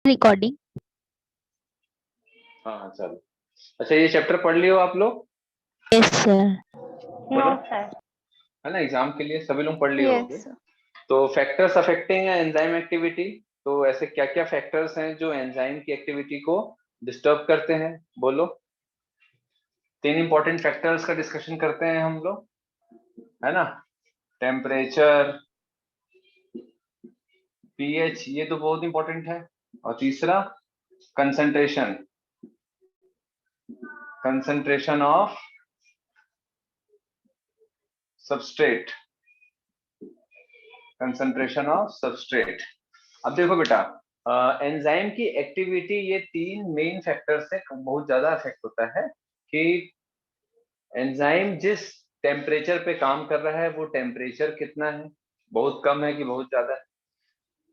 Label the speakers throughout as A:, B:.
A: Recording.
B: हाँ चलो। अच्छा, ये चैप्टर पढ़ लियो आप लोग?
A: Yes sir.
B: No sir. है ना, एग्जाम के लिए सभी लोग पढ़ लिए होंगे।
C: Yes.
B: तो फैक्टर्स अफेक्टिंग एंजाइम एक्टिविटी, तो ऐसे क्या क्या फैक्टर्स हैं जो एंजाइम की एक्टिविटी को डिस्टर्ब करते हैं, बोलो। 3 इंपॉर्टेंट फैक्टर्स का डिस्कशन करते हैं हम लोग, है ना। टेम्परेचर, पीएच, ये तो बहुत इंपॉर्टेंट है। और तीसरा concentration, concentration of substrate, concentration of substrate. अब देखो बेटा, एंजाइम की एक्टिविटी, ये 3 मेन फैक्टर से बहुत ज्यादा इफेक्ट होता है कि एंजाइम जिस टेम्परेचर पे काम कर रहा है वो टेम्परेचर कितना है, बहुत कम है कि बहुत ज्यादा है।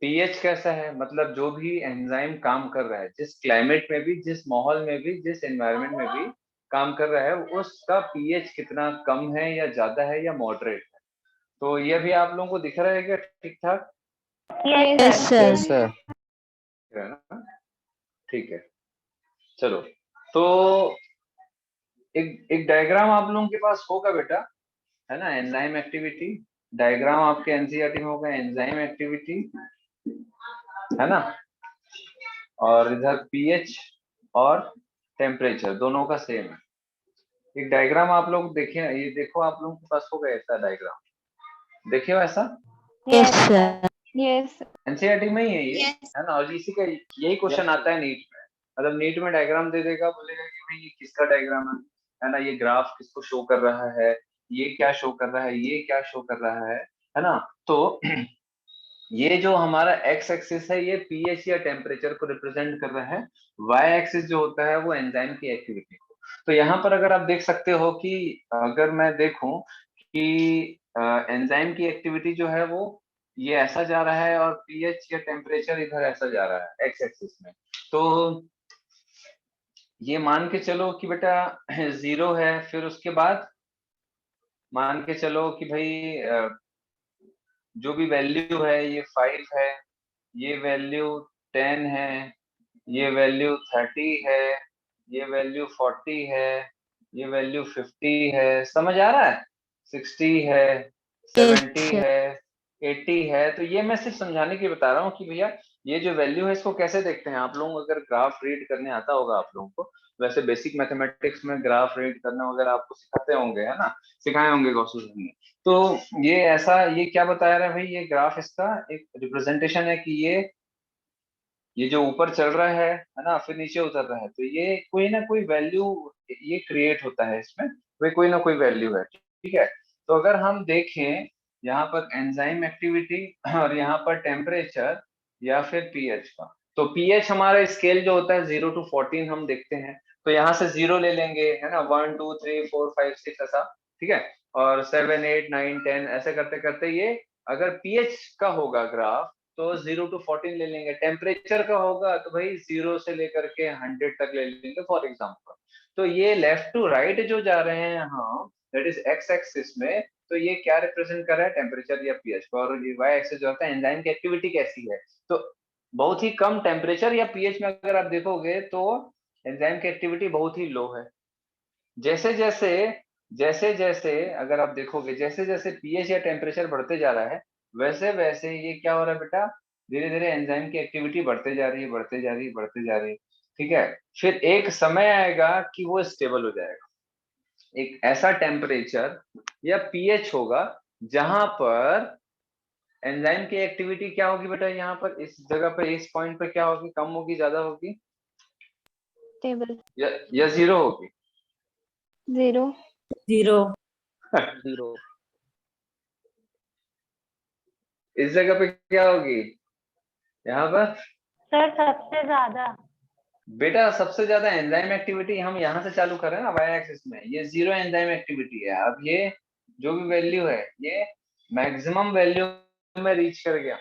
B: पीएच कैसा है, मतलब जो भी एंजाइम काम कर रहा है, जिस क्लाइमेट में भी, जिस माहौल में भी, जिस एनवायरनमेंट में भी काम कर रहा है, उसका पीएच कितना कम है या ज्यादा है या मॉडरेट है। तो ये भी आप लोगों को दिख रहा है क्या ठीक ठाक?
A: Yes sir.
D: Yes sir.
B: है ना, ठीक है। चलो, तो एक डायग्राम आप लोगों के पास होगा बेटा, है ना, एंजाइम एक्टिविटी डायग्राम आपके एनसीईआरटी में होगा, एंजाइम एक्टिविटी, है ना। और इधर पीएच और टेम्परेचर दोनों का सेम है। एक डायग्राम आप लोग देखें, ये देखो आप लोगों के पास होगा ऐसा डायग्राम, देखिए ऐसा
A: यस सर।
C: Yes.
B: एनसीईआरटी में ही है ये, है ना। और इसी का यही क्वेश्चन आता है नीट में, मतलब नीट में डायग्राम दे देगा, बोलेगा कि भाई ये किसका डायग्राम है ना, ये ग्राफ किसको शो कर रहा है, ये क्या शो कर रहा है, ये क्या शो कर रहा है ना। तो ये जो हमारा एक्स एक्सिस है ये पीएच या टेम्परेचर को रिप्रेजेंट कर रहा है, वाई एक्सिस जो होता है वो एंजाइम की एक्टिविटी को। तो यहाँ पर अगर आप देख सकते हो कि अगर मैं देखूं कि एंजाइम की एक्टिविटी जो है वो ये ऐसा जा रहा है और पीएच या टेम्परेचर इधर ऐसा जा रहा है एक्स एक्सिस में। तो ये मान के चलो कि बेटा 0 है, फिर उसके बाद मान के चलो कि भाई जो भी वैल्यू है ये 5 है, ये वैल्यू 10 है, ये वैल्यू 30 है, ये वैल्यू 40 है, ये वैल्यू 50 है, समझ आ रहा है, 60 है, 70
A: सर।
B: है, 80 है। तो ये मैं सिर्फ समझाने के बता रहा हूँ कि भैया ये जो वैल्यू है इसको कैसे देखते हैं। आप लोग अगर ग्राफ रीड करने आता होगा आप लोगों को, वैसे बेसिक मैथमेटिक्स में ग्राफ रीड करना वगैरह आपको सिखाते होंगे, है ना, सिखाए होंगे कौशल सर ने। तो ये ऐसा, ये क्या बता रहा है भाई, ये ग्राफ इसका एक रिप्रेजेंटेशन है कि ये जो ऊपर चल रहा है ना, फिर नीचे उतर रहा है, तो ये कोई ना कोई वैल्यू ये क्रिएट होता है इसमें, वे कोई ना कोई वैल्यू है, ठीक है। तो अगर हम देखें यहाँ पर एंजाइम एक्टिविटी और यहाँ पर टेम्परेचर या फिर पीएच का, तो पीएच हमारा स्केल जो होता है 0 to 14 हम देखते हैं, तो यहाँ से 0 ले लेंगे, है ना, 1 2 3 4 5 6 ऐसा, ठीक है। और 7 8 9 10 ऐसे करते करते ये अगर पीएच का होगा ग्राफ तो 0 to 14 ले लेंगे, टेम्परेचर का होगा तो भाई 0 से लेकर के 100 तक ले लेंगे फॉर एग्जांपल। तो ये लेफ्ट टू राइट जो जा रहे हैं हम, दैट इज एक्स एक्सिस में, तो ये क्या रिप्रेजेंट कर रहा है, टेम्परेचर या पीएच को, और ये वाई एक्सिस जो होता है एंजाइम की एक्टिविटी कैसी है। तो बहुत ही कम टेम्परेचर या पीएच में अगर आप देखोगे तो एंजाइम की एक्टिविटी बहुत ही लो है। जैसे जैसे जैसे जैसे अगर आप देखोगे, जैसे जैसे पीएच या टेम्परेचर बढ़ते जा रहा है, वैसे वैसे ये क्या हो रहा है बेटा, धीरे धीरे एंजाइम की एक्टिविटी बढ़ते जा रही है, बढ़ते जा रही है, बढ़ते जा रही है, ठीक है। फिर एक समय आएगा कि वो स्टेबल हो जाएगा, एक ऐसा टेम्परेचर या पीएच होगा जहां पर एंजाइम की एक्टिविटी क्या होगी बेटा, यहाँ पर इस जगह पे, इस पॉइंट पे क्या होगी, कम होगी, ज्यादा होगी,
C: Table.
B: या 0 होगी?
C: 0.
D: 0
E: 0
B: इस जगह पे क्या होगी, यहाँ पर
F: सर सबसे ज्यादा।
B: बेटा सबसे ज्यादा एंजाइम एक्टिविटी हम यहाँ से चालू कर रहे हैं ना, वाई एक्सिस में, ये 0 एंजाइम एक्टिविटी है। अब ये जो भी वैल्यू है ये मैक्सिमम वैल्यू में रीच कर गया,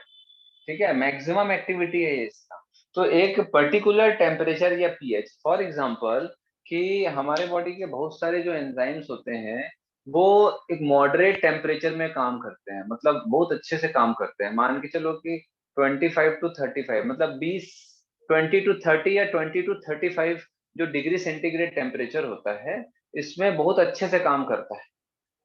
B: ठीक है, मैक्सिमम एक्टिविटी है ये इसका। तो एक पर्टिकुलर टेम्परेचर या पीएच, फॉर एग्जांपल कि हमारे बॉडी के बहुत सारे जो एंजाइम्स होते हैं वो एक मॉडरेट टेम्परेचर में काम करते हैं, मतलब बहुत अच्छे से काम करते हैं। मान के चलो कि 25 to 35, मतलब 20 20 to 30 या 20 to 35 जो डिग्री सेंटीग्रेड टेम्परेचर होता है, इसमें बहुत अच्छे से काम करता है।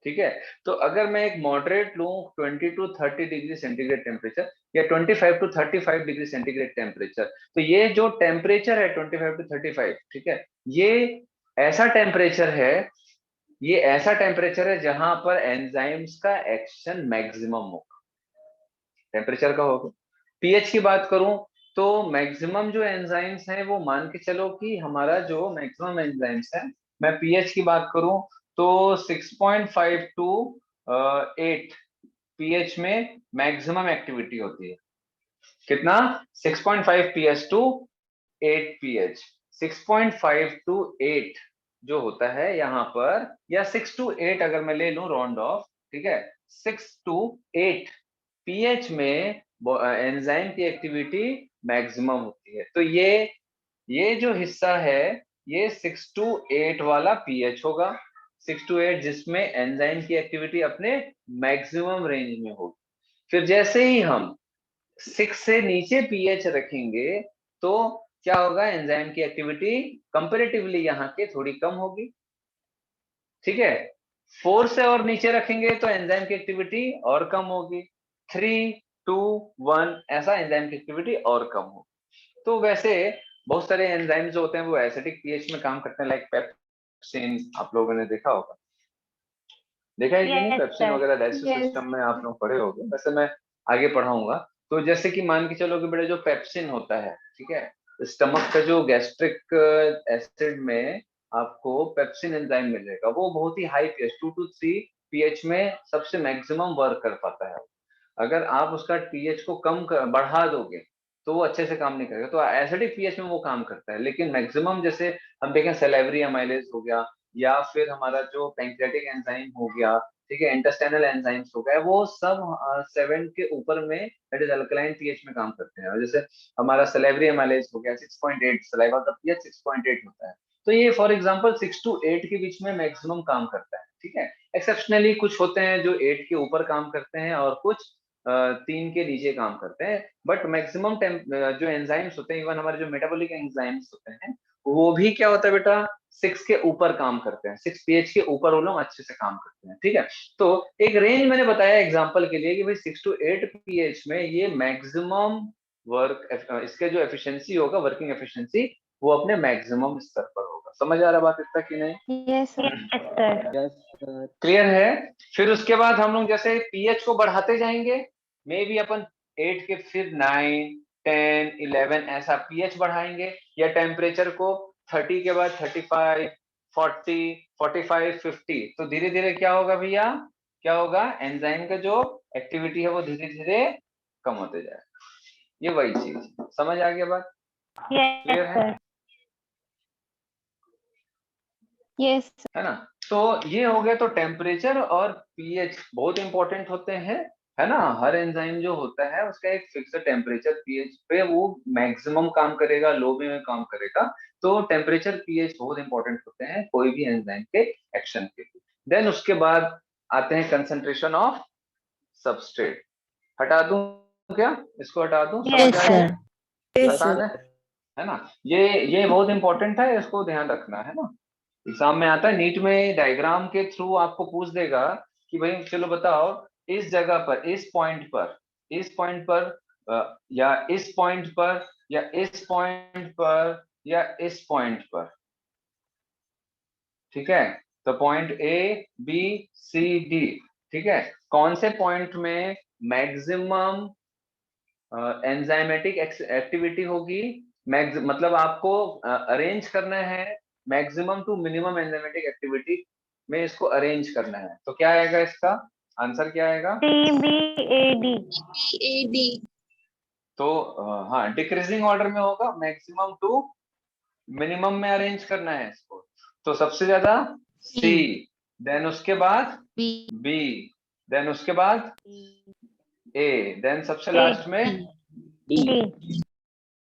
B: ठीक है, तो अगर मैं एक मॉडरेट लूं 20 to 30 डिग्री सेंटीग्रेड टेम्परेचर या 25 to 35 डिग्री सेंटीग्रेड टेम्परेचर, तो ये जो टेम्परेचर है 25 to 35, ठीक है, ये ऐसा टेम्परेचर है, ये ऐसा टेम्परेचर है जहां पर एंजाइम्स का एक्शन मैक्सिमम होगा, टेम्परेचर का होगा। पीएच की बात करूं तो मैक्सिमम जो एंजाइम्स हैं वो मान के चलो कि हमारा जो मैक्सिमम एंजाइम्स है, मैं पीएच की बात करूं तो 6.5 to 8 पीएच में मैक्सिमम एक्टिविटी होती है। कितना? 6.5 पीएच टू 8 पीएच। 6.5 to 8 जो होता है यहाँ पर, या 6 to 8 अगर मैं ले लूं राउंड ऑफ, ठीक है, 6 to 8 पीएच में एंजाइम की एक्टिविटी मैक्सिमम होती है। तो ये जो हिस्सा है ये 6 to 8 वाला पीएच होगा, 6 to 8 जिसमें एंजाइम की एक्टिविटी अपने मैक्सिमम रेंज में होगी। फिर जैसे ही हम 6 से नीचे पीएच रखेंगे तो क्या होगा, एंजाइम की एक्टिविटी कंपैरेटिवली यहाँ के थोड़ी कम होगी। ठीक है, 4 से और नीचे रखेंगे तो एंजाइम की एक्टिविटी और कम होगी, 3, 2, 1 ऐसा एंजाइम की एक्टिविटी और कम होगी। तो वैसे बहुत सारे एंजाइम्स जो होते हैं वो एसिडिक पीएच में काम करते हैं, लाइक पेप्सिन, आप लोगों ने देखा होगा, देखा है कि नहीं? पेप्सिन वगैरह डाइजेस्टिव सिस्टम में आप लोग पढ़े होंगे, वैसे मैं आगे पढ़ाऊंगा। तो जैसे कि मान के चलो कि बेटा जो पेप्सिन होता है, ठीक है, स्टमक का जो गैस्ट्रिक एसिड में आपको पेप्सिन एंजाइम मिलेगा, वो बहुत ही हाई पीएच 2 to 3 पीएच में सबसे मैक्सिमम वर्क कर पाता है। अगर आप उसका पीएच को बढ़ा दोगे तो वो अच्छे से काम नहीं करेगा। तो एसिडिक पीएच में वो काम करता है, लेकिन मैक्सिमम जैसे हम देखें सैलिवरी अमाइलेज हो गया, या फिर हमारा जो पैंक्रियाटिक एंजाइम हो गया, ठीक है, इंटेस्टाइनल एंजाइम्स हो गए, वो सब 7 के ऊपर में, दैट इज अल्कलाइन पीएच में काम करते हैं। और जैसे हमारा सैलिवरी अमाइलेज हो गया 6.8, सलाइवा का पीएच 6.8 होता है। तो ये फॉर एग्जांपल 6 to 8 के बीच में मैक्सिमम काम करता है। ठीक है, एक्सेप्शनली कुछ होते हैं जो 8 के ऊपर काम करते हैं और कुछ 3 के नीचे काम करते हैं, बट मैक्सिमम जो एंजाइम्स होते हैं, इवन हमारे जो मेटाबॉलिक एंजाइम्स होते हैं, वो भी क्या होता है बेटा, 6 के ऊपर काम करते हैं, 6 पीएच के ऊपर वो लोग अच्छे से काम करते हैं। ठीक है, तो एक रेंज मैंने बताया एग्जांपल के लिए कि भाई 6 to 8 पीएच में ये मैक्सिमम वर्क, इसके जो एफिशिएंसी होगा, वर्किंग एफिशिएंसी, वो अपने मैक्सिमम स्तर पर होगा। समझ आ रहा बात इतना कि नहीं?
C: Yes sir.
B: क्लियर है? फिर उसके बाद हम लोग जैसे पीएच को बढ़ाते जाएंगे, मे बी अपन 8 के फिर 9, 10, 11 ऐसा पीएच बढ़ाएंगे, या टेम्परेचर को 30 के बाद 35, 40, 45, 50। तो धीरे धीरे क्या होगा भैया, क्या होगा, एंजाइम का जो एक्टिविटी है वो धीरे धीरे कम होते जाएगा। ये वही चीज, समझ आ गया बात? क्लियर है?
C: यस
B: है ना? तो ये हो गया। तो टेम्परेचर और पीएच बहुत इंपॉर्टेंट होते हैं, है ना? हर एंजाइम जो होता है उसका एक फिक्स्ड टेम्परेचर पीएच पे वो मैक्सिमम काम करेगा, लो में काम करेगा। तो टेम्परेचर पीएच बहुत इंपॉर्टेंट होते हैं कोई भी एंजाइम के एक्शन के लिए। देन उसके बाद आते हैं कंसंट्रेशन ऑफ सबस्ट्रेट। हटा दूं क्या इसको? हटा दूं?
A: Yes, sir.
B: आसान है ना? ये बहुत इंपॉर्टेंट है, इसको ध्यान रखना है ना। एग्जाम में आता है, नीट में डायग्राम के थ्रू आपको पूछ देगा कि भाई चलो बताओ, इस जगह पर, इस पॉइंट पर, इस पॉइंट पर, या इस पॉइंट पर, या इस पॉइंट पर, या इस पॉइंट पर, ठीक है, तो point A B C D, ठीक है, कौन से पॉइंट में मैक्सिमम एंजाइमेटिक एक्टिविटी होगी, मतलब आपको अरेंज करना है maximum to minimum enzymatic activity में, इसको अरेंज करना है। तो क्या आएगा इसका आंसर? क्या आएगा?
F: TBAD।
B: तो हाँ, डिक्रीजिंग ऑर्डर में होगा, मैक्सिमम टू मिनिमम में अरेंज करना है इसको। तो सबसे ज्यादा सी, देन उसके बाद बी, देन उसके बाद ए, देन सबसे लास्ट में
F: D।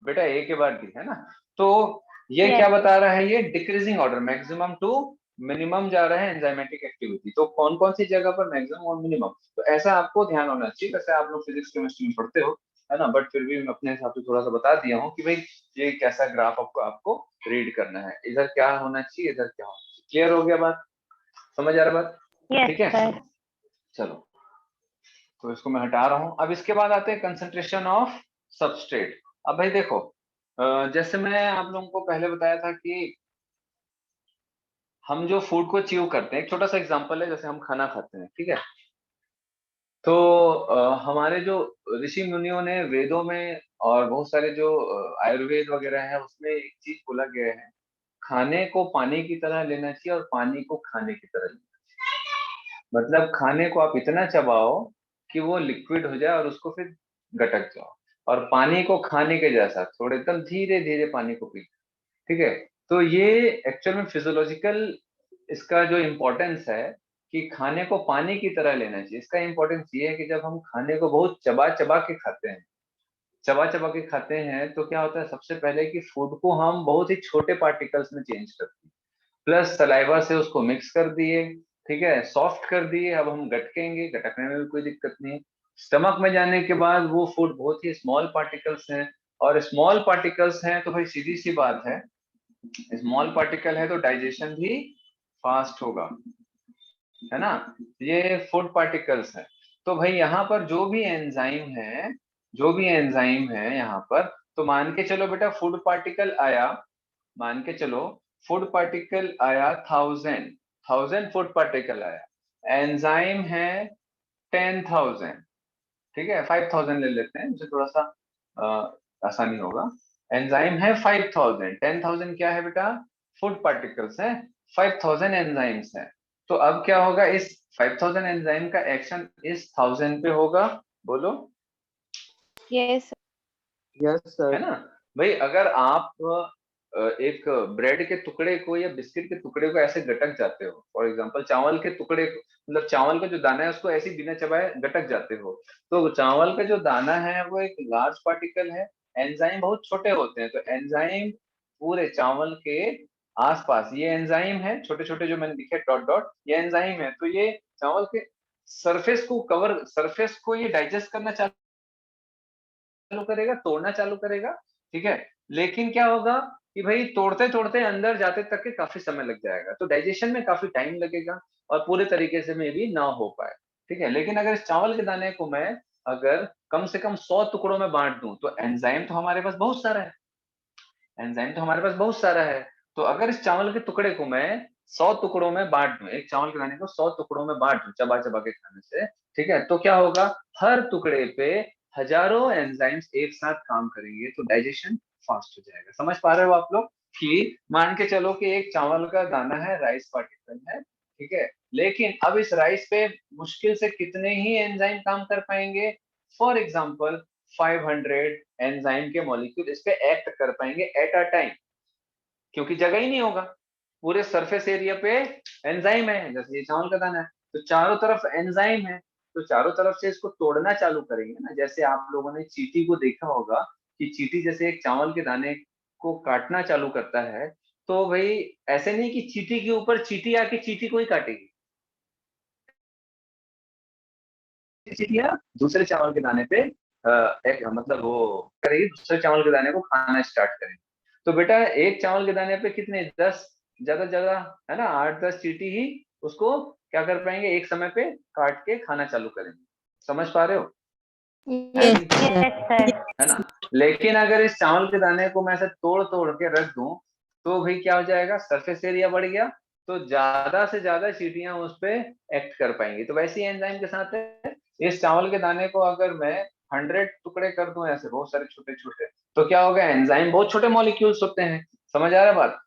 B: बेटा ए के बाद डी, है ना? तो ये क्या बता रहा है? ये decreasing order, maximum to minimum जा रहा है एंजाइमेटिक एक्टिविटी। तो कौन कौन सी जगह पर मैक्सिमम और मिनिमम, तो ऐसा आपको ध्यान होना चाहिए। वैसे आप लोग फिजिक्स केमिस्ट्री में पढ़ते हो, है ना, बट फिर भी मैं अपने हिसाब से थोड़ा सा बता दिया हूँ कि भाई ये कैसा ग्राफ आपको रीड करना है, इधर क्या होना चाहिए, इधर क्या होना चाहिए। क्लियर हो गया बात, समझ आ रहा बात? ठीक
C: यस
B: है,
C: सर।
B: चलो तो इसको मैं हटा रहा हूँ। अब इसके बाद आते हैं कंसंट्रेशन ऑफ सबस्ट्रेट। अब भाई देखो, जैसे मैं आप लोगों को पहले बताया था कि हम जो फूड को च्यू करते हैं, एक छोटा सा एग्जांपल है, जैसे हम खाना खाते हैं, ठीक है, तो हमारे जो ऋषि मुनियों ने वेदों में और बहुत सारे जो आयुर्वेद वगैरह है उसमें एक चीज बोला गया है, खाने को पानी की तरह लेना चाहिए और पानी को खाने की तरह लेना चाहिए। मतलब खाने को आप इतना चबाओ कि वो लिक्विड हो जाए और उसको फिर गटक जाओ, और पानी को खाने के जैसा थोड़े एकदम धीरे धीरे पानी को पी। ठीक है, तो ये एक्चुअल में फिजियोलॉजिकल इसका जो इम्पोर्टेंस है कि खाने को पानी की तरह लेना चाहिए। इसका इम्पोर्टेंस ये है कि जब हम खाने को बहुत चबा चबा के खाते हैं, चबा चबा के खाते हैं, तो क्या होता है, सबसे पहले कि फूड को हम बहुत ही छोटे पार्टिकल्स में चेंज करते हैं, प्लस सलाइवा से उसको मिक्स कर दिए, ठीक है, सॉफ्ट कर दिए, अब हम गटकेंगे, गटकने में भी कोई दिक्कत नहीं। स्टमक में जाने के बाद वो फूड बहुत ही स्मॉल पार्टिकल्स हैं, और स्मॉल पार्टिकल्स हैं तो भाई सीधी सी बात है, स्मॉल पार्टिकल है तो डाइजेशन भी फास्ट होगा, है ना, ये फूड पार्टिकल्स है। तो भाई यहाँ पर जो भी एंजाइम है, जो भी एंजाइम है यहाँ पर, तो मान के चलो बेटा फूड पार्टिकल आया, मान के चलो फूड पार्टिकल आया 1000 फूड पार्टिकल आया, एंजाइम है 10,000, ठीक है, 5,000 ले लेते हैं, मुझे थोड़ा सा आसानी होगा। एंजाइम है 5,000, 10,000 क्या है बेटा, फूड पार्टिकल्स है, 5,000 एंजाइम्स है। तो अब क्या होगा, इस 5,000 एंजाइम का एक्शन इस 1000 पे होगा, बोलो,
C: यस
F: Yes,
B: है
F: sir.
B: ना। भाई अगर आप एक ब्रेड के टुकड़े को या बिस्किट के टुकड़े को ऐसे गटक जाते हो, फॉर एग्जांपल चावल के टुकड़े को, मतलब चावल का जो दाना है उसको ऐसे ही बिना चबाए गटक जाते हो, तो चावल का जो दाना है वो एक लार्ज पार्टिकल है, एंजाइम बहुत छोटे होते हैं, तो एंजाइम पूरे चावल के आसपास, ये एंजाइम है छोटे छोटे जो मैंने लिखे डॉट डॉट, ये एंजाइम है, तो ये चावल के सरफेस को कवर, सरफेस को ये डाइजेस्ट करना चालू करेगा, तोड़ना चालू करेगा, ठीक है। लेकिन क्या होगा कि भाई तोड़ते तोड़ते अंदर जाते तक के काफी समय लग जाएगा, तो डाइजेशन में काफी टाइम लगेगा और पूरे तरीके से में भी ना हो पाए, ठीक है। लेकिन अगर इस चावल के दाने को मैं अगर कम से कम 100 टुकड़ों में बांट दूं, तो एंजाइम तो हमारे पास बहुत सारा है, एंजाइम तो हमारे पास बहुत सारा है। तो अगर इस चावल के टुकड़े को मैं 100 टुकड़ों में बांट दूं, एक चावल के दाने को 100 टुकड़ों में बांट दूं चबा चबा के खाने से, ठीक है, तो क्या होगा, हर टुकड़े पे हजारों एंजाइम्स एक साथ काम करेंगे, तो डाइजेशन फास्ट हो जाएगा। समझ पा रहे हो आप लोग कि मान के चलो कि एक चावल का दाना है, राइस पार्टिकल है, ठीक है, लेकिन अब इस राइस पे मुश्किल से कितने ही एंजाइम काम कर पाएंगे, फॉर एग्जाम्पल 500 एंजाइम के मॉलिक्यूल इस पे एक्ट कर पाएंगे एट अ टाइम, क्योंकि जगह ही नहीं होगा, पूरे सरफेस एरिया पे एंजाइम है, जैसे ये चावल का दाना है, तो चारों तरफ एंजाइम है, तो चारों तरफ से इसको तोड़ना चालू करेंगे ना, जैसे आप लोगों ने चींटी को देखा होगा कि चींटी जैसे एक चावल के दाने को काटना चालू करता है, तो भाई ऐसे नहीं कि चींटी के ऊपर चींटी आके चींटी को ही काटेगी, चींटियां दूसरे चावल के दाने पे एक मतलब वो करेगी, दूसरे चावल के दाने को खाना स्टार्ट करेगी। तो बेटा एक चावल के दाने पे कितने 10, ज्यादा ज्यादा, है ना, 8-10 चींटी ही उसको क्या कर पाएंगे, एक समय पे काट के खाना चालू करेंगे। समझ पा रहे हो, है
A: Yes,
B: नहीं पा रहे,
A: sir.
C: Yes sir.
B: है ना। लेकिन अगर इस चावल के दाने को मैं ऐसे तोड़ तोड़ के रख दूं, तो भाई क्या हो जाएगा, सरफेस एरिया बढ़ गया, तो ज्यादा से ज्यादा चींटियां उस पे एक्ट कर पाएंगी। तो वैसे ही एंजाइम के साथ है, इस चावल के दाने को अगर मैं 100 टुकड़े कर दूं ऐसे बहुत सारे छोटे छोटे, तो क्या होगा, एंजाइम बहुत छोटे मॉलिक्यूल्स होते हैं, समझ आ रहा है बात,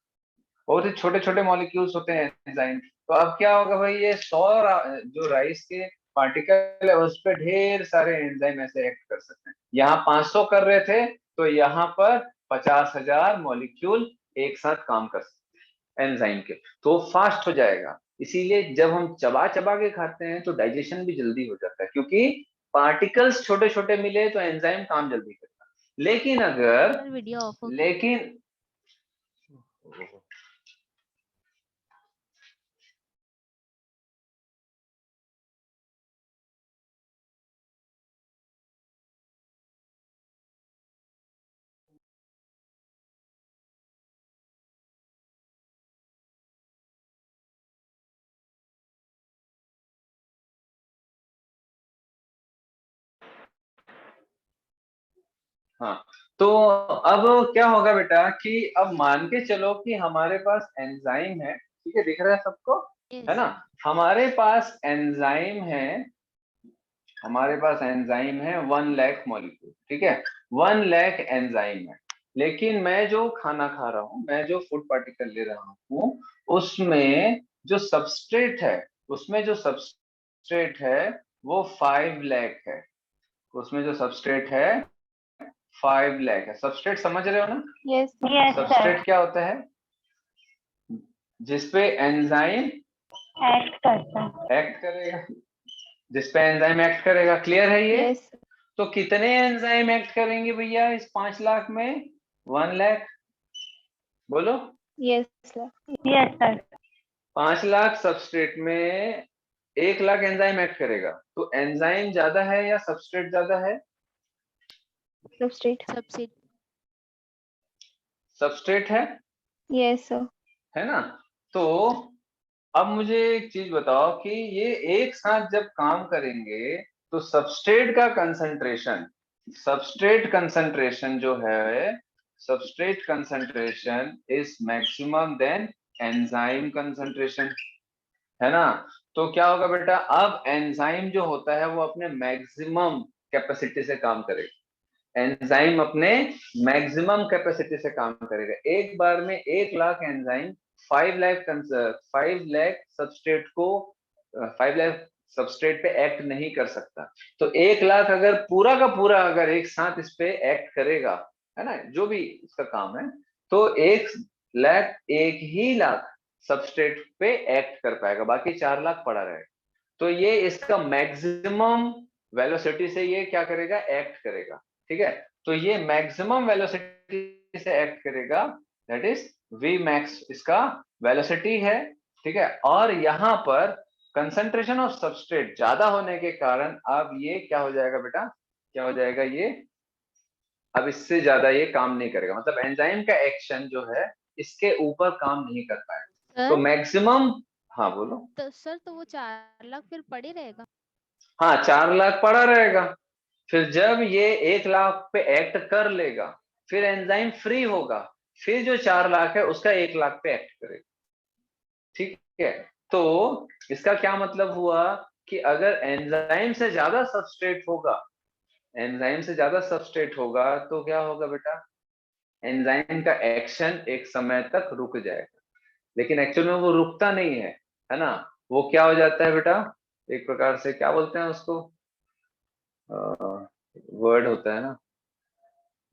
B: बहुत ही छोटे छोटे मॉलिक्यूल्स होते हैं एंजाइम। तो अब क्या होगा भाई, ये 100 जो राइस के पार्टिकल है उस पे ढेर सारे एंजाइम ऐसे एक्ट कर सकते हैं, यहाँ 500 कर रहे थे, तो यहाँ पर 50,000 मॉलिक्यूल एक साथ काम कर सकते हैं एंजाइम के, तो फास्ट हो जाएगा। इसीलिए जब हम चबा चबा के खाते हैं तो डाइजेशन भी जल्दी हो जाता है, क्योंकि पार्टिकल्स छोटे छोटे मिले तो एंजाइम काम जल्दी करता है। लेकिन अगर,
A: Sir, video off हो गया।
B: लेकिन हाँ, तो अब क्या होगा बेटा कि अब मान के चलो कि हमारे पास एंजाइम है, ठीक है, दिख रहा है सबको, है ना? हमारे पास एंजाइम है, हमारे पास एंजाइम है 1 लाख मॉलिक्यूल, ठीक है, 1 लाख एंजाइम है। लेकिन मैं जो खाना खा रहा हूँ, मैं जो फूड पार्टिकल ले रहा हूँ, उसमें जो सबस्ट्रेट है, उसमें जो सबस्ट्रेट है वो 5 लाख है, उसमें जो सबस्ट्रेट है 5 लाख है। सबस्ट्रेट समझ रहे हो ना?
C: Yes, sir.
B: सबस्ट्रेट क्या होता है? जिसपे एंजाइम
C: Act करता है।
B: एक्ट करेगा, जिसपे एंजाइम एक्ट करेगा। क्लियर है ये?
C: Yes, sir.
B: तो कितने एंजाइम एक्ट करेंगे भैया इस 5 लाख में? 1 लाख, बोलो।
C: Yes, sir. Yes, sir.
B: 5 lakh substrate में 1 लाख एंजाइम एक्ट करेगा, तो एंजाइम ज्यादा है या सबस्ट्रेट ज्यादा है?
C: Substrate.
B: सबस्ट्रेट है,
C: Yes, sir.
B: है ना? तो अब मुझे एक चीज बताओ कि ये एक साथ जब काम करेंगे तो सबस्ट्रेट कंसंट्रेशन जो है, substrate concentration is maximum than enzyme concentration, है ना? तो क्या होगा बेटा, अब एंजाइम जो होता है वो अपने मैक्सिमम कैपेसिटी से काम करेगा। एंजाइम अपने मैक्सिमम कैपेसिटी से काम करेगा। एक बार में 1 लाख एंजाइम 5 लाख सबस्ट्रेट को 5 लाख सबस्ट्रेट पे एक्ट नहीं कर सकता। तो 1 लाख अगर पूरा का पूरा अगर एक साथ इस पे एक्ट करेगा, है ना, जो भी इसका काम है, तो 1 लाख, 1 ही लाख सबस्ट्रेट पे एक्ट कर पाएगा, बाकी 4 लाख पड़ा रहेगा। तो ये इसका मैक्सिमम वेलोसिटी से ये क्या करेगा, एक्ट करेगा, ठीक है। तो ये मैक्सिमम वेलोसिटी से एक्ट करेगा, दैट इज वी मैक्स इसका वेलोसिटी है, ठीक है। और यहाँ पर कंसंट्रेशन ऑफ सबस्ट्रेट ज्यादा होने के कारण अब ये क्या हो जाएगा बेटा, क्या हो जाएगा ये, अब इससे ज्यादा ये काम नहीं करेगा, मतलब एंजाइम का एक्शन जो है इसके ऊपर काम नहीं कर पाएगा। तो मैक्सिमम, हाँ बोलो।
D: तो सर तो वो 4 लाख फिर पड़े रहेगा।
B: हाँ, 4 लाख पड़ा रहेगा। फिर जब ये 1 लाख पे एक्ट कर लेगा, फिर एंजाइम फ्री होगा, फिर जो 4 लाख है उसका 1 लाख पे एक्ट करेगा, ठीक है। तो इसका क्या मतलब हुआ कि अगर एंजाइम से ज्यादा सबस्ट्रेट होगा, एंजाइम से ज्यादा सबस्ट्रेट होगा तो क्या होगा बेटा, एंजाइम का एक्शन एक समय तक रुक जाएगा। लेकिन एक्चुअल में वो रुकता नहीं है ना, वो क्या हो जाता है बेटा, एक प्रकार से क्या बोलते हैं उसको, वर्ड होता है ना,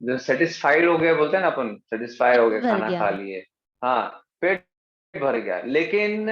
B: जो सेटिस्फाइड हो गया बोलते हैं ना अपन, सेटिस्फाई हो गया,
A: भर
B: खाना
A: गया।
B: खा लिए, हाँ, पेट भर गया। लेकिन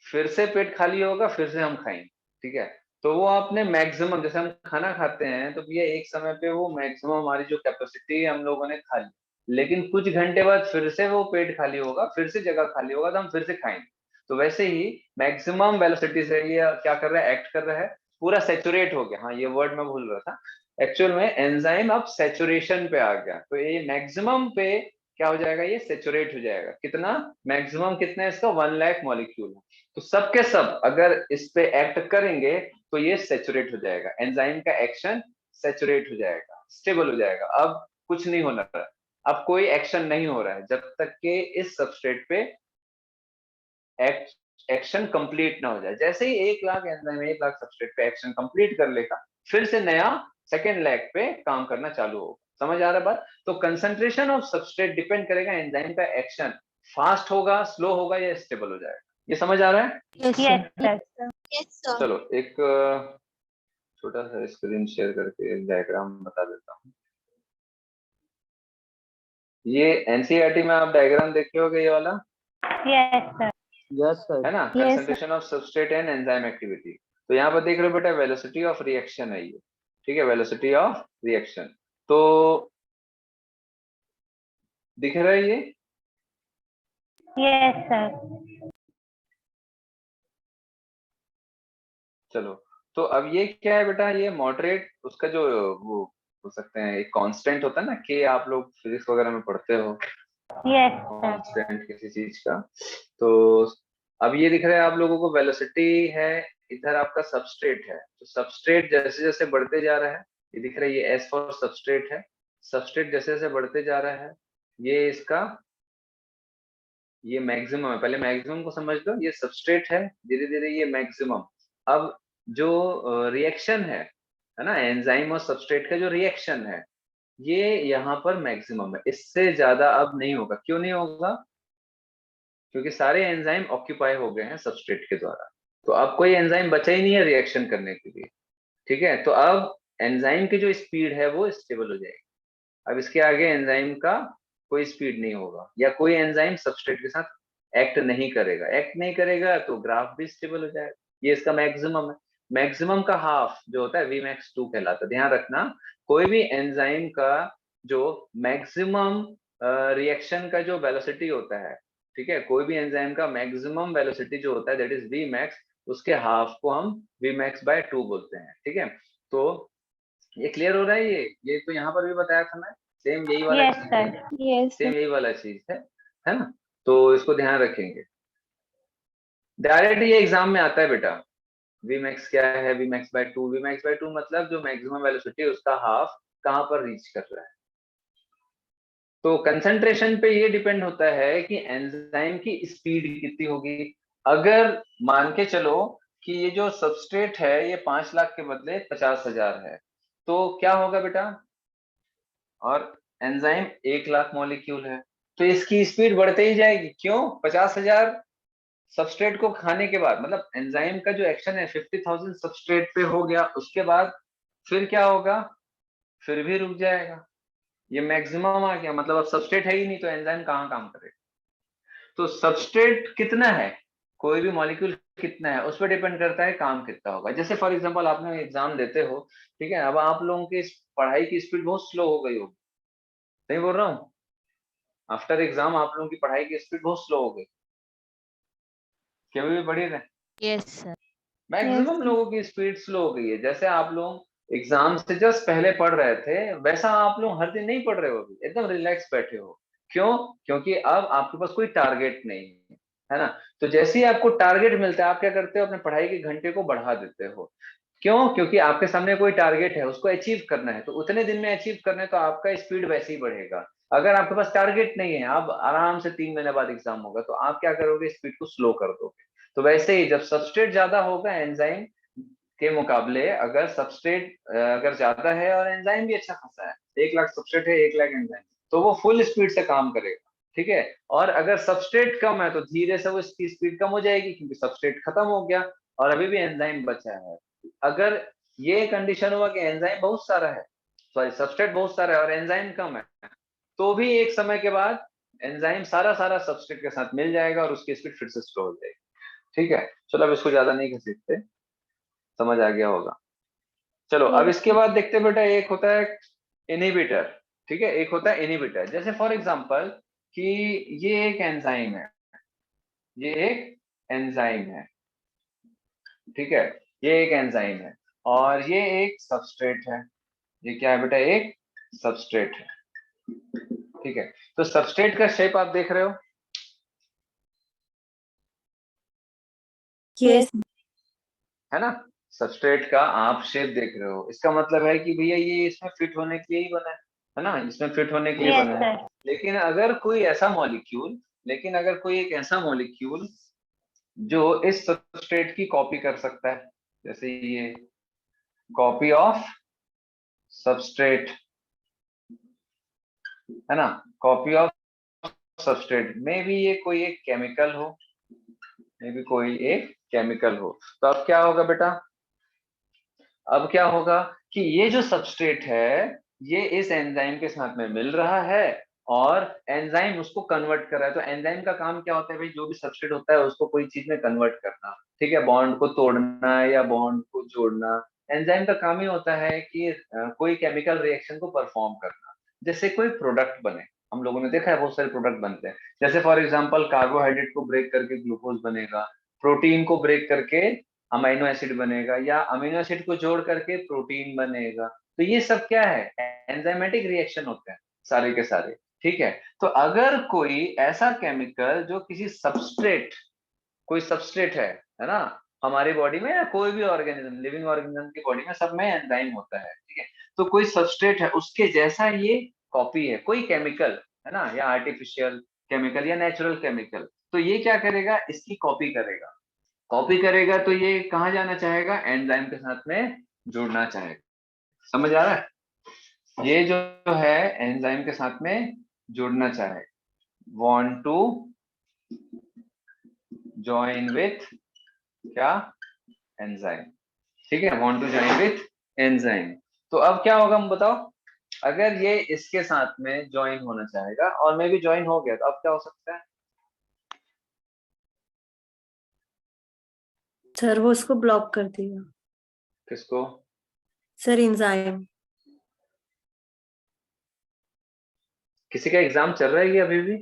B: फिर से पेट खाली होगा, फिर से हम खाएंगे, ठीक है। तो वो आपने मैक्सिमम, जैसे हम खाना खाते हैं तो ये एक समय पे वो मैक्सिमम हमारी जो कैपेसिटी हम लोगों ने खा ली, लेकिन कुछ घंटे बाद फिर से वो पेट खाली होगा, फिर से जगह खाली होगा, तो हम फिर से खाएंगे। तो वैसे ही मैक्सिमम वेलोसिटी से ये क्या कर रहा है, एक्ट कर रहा है, पूरा सेचुरेट हो गया। हाँ, ये वर्ड मैं भूल रहा था, एक्चुअल में एंजाइम अब सेचुरेशन पे आ गया, तो ये मैक्सिमम पे क्या हो जाएगा, ये सेचुरेट हो जाएगा। कितना मैक्सिमम, कितना है इसका, 1 लाख मॉलिक्यूल। तो सब के सब अगर इस पे एक्ट करेंगे तो ये सेचुरेट हो जाएगा, एंजाइम का एक्शन सेचुरेट हो जाएगा, स्टेबल हो जाएगा। अब कुछ नहीं होना रहा, अब कोई एक्शन नहीं हो रहा है जब तक कि इस सबस्ट्रेट पे एक्शन कंप्लीट ना हो जाए। जैसे ही 1 लाख एंजाइम 1 लाख सबस्ट्रेट पे एक्शन कंप्लीट कर लेगा, फिर से नया सेकेंड लैग पे काम करना चालू होगा। समझ आ रहा है बात? तो कंसंट्रेशन ऑफ सबस्ट्रेट डिपेंड करेगा एंजाइम का एक्शन, फास्ट होगा, स्लो होगा या स्टेबल हो जाएगा। ये समझ आ रहा है?
A: Yes, sir.
C: Yes, sir.
B: चलो एक छोटा सा स्क्रीन शेयर करके एक डायग्राम बता देता हूँ। ये एनसीईआरटी में आप डायग्राम देखे होगे, ये वाला,
C: Yes, sir.
F: Yes, sir.
B: है ना,
C: Yes, sir.
B: Concentration of substrate and enzyme activity. तो यहाँ पर देख रहे हो बेटा, वेलोसिटी ऑफ रिएक्शन है ये, ठीक है, वेलोसिटी ऑफ रिएक्शन। तो दिख रहा है ये?
C: Yes, sir.
B: चलो, तो अब ये क्या है बेटा, ये मॉडरेट, उसका जो वो हो सकते हैं, एक कांस्टेंट होता है ना, के आप लोग फिजिक्स वगैरह में पढ़ते हो,
C: Yes, sir.
B: कांस्टेंट किसी चीज का। तो अब ये दिख रहा है आप लोगों को, वेलोसिटी है, इधर आपका सबस्ट्रेट है। तो सबस्ट्रेट जैसे जैसे बढ़ते जा रहा है, ये दिख रहा है, ये एस फॉर सबस्ट्रेट है, सबस्ट्रेट जैसे जैसे बढ़ते जा रहा है, ये इसका ये मैक्सिमम है। पहले मैक्सिमम को समझ लो, ये सबस्ट्रेट है, धीरे धीरे ये मैक्सिमम। अब जो रिएक्शन है ना, एंजाइम और सबस्ट्रेट का जो रिएक्शन है, ये यहाँ पर मैक्सिमम है, इससे ज्यादा अब नहीं होगा। क्यों नहीं होगा? क्योंकि सारे एंजाइम ऑक्यूपाई हो गए हैं सबस्ट्रेट के द्वारा, तो अब कोई एंजाइम बचा ही नहीं है रिएक्शन करने के लिए। ठीक है, तो अब एंजाइम की जो स्पीड है वो स्टेबल हो जाएगी। अब इसके आगे एंजाइम का कोई स्पीड नहीं होगा, या कोई एंजाइम सबस्ट्रेट के साथ एक्ट नहीं करेगा। एक्ट नहीं करेगा तो ग्राफ भी स्टेबल हो जाएगा। ये इसका मैक्सिमम है। मैक्सिमम का हाफ जो होता है Vmax2 कहलाता है। ध्यान रखना, कोई भी एंजाइम का जो मैक्सिमम रिएक्शन का जो वेलोसिटी होता है, ठीक है, कोई भी एंजाइम का मैक्सिमम वेलोसिटी जो होता है दैट इज Vmax, उसके हाफ को हम Vmax/2 बोलते हैं। ठीक है, तो ये क्लियर हो रहा है? ये तो यहाँ पर भी बताया था मैं, सेम यही वाला
C: Yes,
B: चीज
C: sir.
B: है,
C: Yes,
B: सेम
C: sir.
B: यही वाला चीज है ना? तो इसको ध्यान रखेंगे। डायरेक्ट ये एग्जाम में आता है बेटा, Vmax क्या है, Vmax/2। Vmax/2 मतलब जो मैक्सिमम वेलोसिटी है उसका हाफ कहाँ पर रीच कर रहा है। तो कंसंट्रेशन पे ये डिपेंड होता है कि एंजाइम की स्पीड कितनी होगी। अगर मान के चलो कि ये जो सबस्ट्रेट है ये 5 लाख के बदले 50,000 है, तो क्या होगा बेटा? और एंजाइम 1 लाख मॉलिक्यूल है, तो इसकी स्पीड बढ़ते ही जाएगी। क्यों? 50,000 सबस्ट्रेट को खाने के बाद, मतलब एंजाइम का जो एक्शन है 50,000 सबस्ट्रेट पे हो गया, उसके बाद फिर क्या होगा? फिर भी रुक जाएगा। ये मैक्सिमम आ गया, मतलब अब सबस्ट्रेट है ही नहीं, तो एंजाइम कहाँ काम करेगा? तो सबस्ट्रेट कितना है, कोई भी मॉलिक्यूल कितना है, उस पर डिपेंड करता है काम कितना होगा। जैसे फॉर एग्जांपल आपने एग्जाम देते हो, ठीक है, अब आप लोगों की पढ़ाई की स्पीड बहुत स्लो हो गई होगी, नहीं बोल रहा हूँ? आफ्टर एग्जाम आप लोगों की पढ़ाई की स्पीड बहुत स्लो हो गई, कभी भी पढ़ी रहे।
A: Yes, sir.
B: Maximum
C: Yes.
B: लोगों की स्पीड स्लो हो गई है। जैसे आप लोग एग्जाम से जस्ट पहले पढ़ रहे थे, वैसा आप लोग हर दिन नहीं पढ़ रहे हो, अभी एकदम रिलैक्स बैठे हो। क्यों? क्योंकि अब आपके पास कोई टारगेट नहीं है ना? तो जैसे ही आपको टारगेट मिलता है, आप क्या करते हो? अपने पढ़ाई के घंटे को बढ़ा देते हो। क्यों? क्योंकि आपके सामने कोई टारगेट है, उसको अचीव करना है, तो उतने दिन में अचीव करना है, तो आपका स्पीड वैसे ही बढ़ेगा। अगर आपके पास टारगेट नहीं है, आप आराम से 3 महीने बाद एग्जाम होगा, तो आप क्या करोगे? स्पीड को स्लो कर दोगे। तो वैसे ही जब सबस्ट्रेट ज्यादा होगा एंजाइम के मुकाबले, अगर सबस्ट्रेट अगर ज्यादा है और एंजाइम भी अच्छा खासा है, 1 लाख सबस्ट्रेट है, 1 लाख एंजाइम, तो वो फुल स्पीड से काम करेगा। ठीक है, और अगर सबस्ट्रेट कम है तो धीरे से वो इसकी स्पीड कम हो जाएगी, क्योंकि सबस्ट्रेट खत्म हो गया और अभी भी एंजाइम बचा है। अगर ये कंडीशन हुआ कि एंजाइम बहुत सारा है, सॉरी सबस्ट्रेट बहुत सारा है और एंजाइम कम है, तो भी एक समय के बाद एंजाइम सारा सारा सबस्ट्रेट के साथ मिल जाएगा और उसकी स्पीड फिर से स्लो हो जाएगी। ठीक है, चलो अब इसको ज्यादा नहीं घसीटते, समझ आ गया होगा। चलो अब
C: Yes.
B: इसके बाद देखते हैं बेटा, एक होता है इनहिबिटर। ठीक है, एक होता है इनहिबिटर। जैसे फॉर एग्जांपल कि ये एक एंजाइम है, ये एक एंजाइम है, ठीक है, ये एक एंजाइम है और ये एक सबस्ट्रेट है। ये क्या है बेटा? एक सबस्ट्रेट है। ठीक है, तो सबस्ट्रेट का शेप आप देख रहे हो,
C: Yes.
B: है ना? सबस्ट्रेट का आप शेप देख रहे हो, इसका मतलब है कि भैया ये इसमें फिट होने के लिए ही बना है ना? इसमें फिट होने के लिए
C: Yes,
B: बना है।
C: sir.
B: लेकिन अगर कोई ऐसा मॉलिक्यूल, लेकिन अगर कोई एक ऐसा मॉलिक्यूल जो इस सबस्ट्रेट की कॉपी कर सकता है, जैसे ये कॉपी ऑफ सबस्ट्रेट, है ना, copy of substrate, may be ये कोई एक केमिकल हो, मे बी कोई एक केमिकल हो, तो अब क्या होगा बेटा? अब क्या होगा कि ये जो सबस्ट्रेट है ये इस एंजाइम के साथ में मिल रहा है और एंजाइम उसको कन्वर्ट कर रहा है। तो एंजाइम का काम क्या होता है भाई? जो भी सबस्ट्रेट होता है उसको कोई चीज में कन्वर्ट करना, ठीक है, बॉन्ड को तोड़ना या बॉन्ड को जोड़ना। एंजाइम का काम ही होता है कि कोई केमिकल रिएक्शन को परफॉर्म करना, जैसे कोई प्रोडक्ट बने। हम लोगों ने देखा है बहुत सारे प्रोडक्ट बनते हैं, जैसे फॉर एग्जांपल कार्बोहाइड्रेट को ब्रेक करके ग्लूकोज बनेगा, प्रोटीन को ब्रेक करके अमीनो एसिड बनेगा, या अमीनो एसिड को जोड़ करके प्रोटीन बनेगा। तो ये सब क्या है? एंजाइमेटिक रिएक्शन होते हैं सारे के सारे। ठीक है, तो अगर कोई ऐसा केमिकल जो किसी सबस्ट्रेट, कोई सबस्ट्रेट है ना, हमारी बॉडी में या कोई भी ऑर्गेनिज्म, लिविंग ऑर्गेनिज्म की बॉडी में सब में एंजाइम होता है, ठीक है, तो कोई सबस्ट्रेट है उसके जैसा ये कॉपी है, कोई केमिकल है ना, या आर्टिफिशियल केमिकल या नेचुरल केमिकल, तो ये क्या करेगा, इसकी कॉपी करेगा। कॉपी करेगा तो ये कहाँ जाना चाहेगा, एंजाइम के साथ में जुड़ना चाहेगा। समझ आ रहा है? ये जो है एंजाइम के साथ में जुड़ना चाहे, want to join with क्या, एंजाइम। ठीक है, want to join with enzyme. तो अब क्या होगा हम बताओ, अगर ये इसके साथ में ज्वाइन होना चाहेगा और मैं भी ज्वाइन हो गया, तो अब क्या हो सकता है?
E: सर वो उसको ब्लॉक कर देगा।
B: किसको?
E: Sir enzyme.
B: किसी का एग्जाम चल रहा है क्या अभी भी?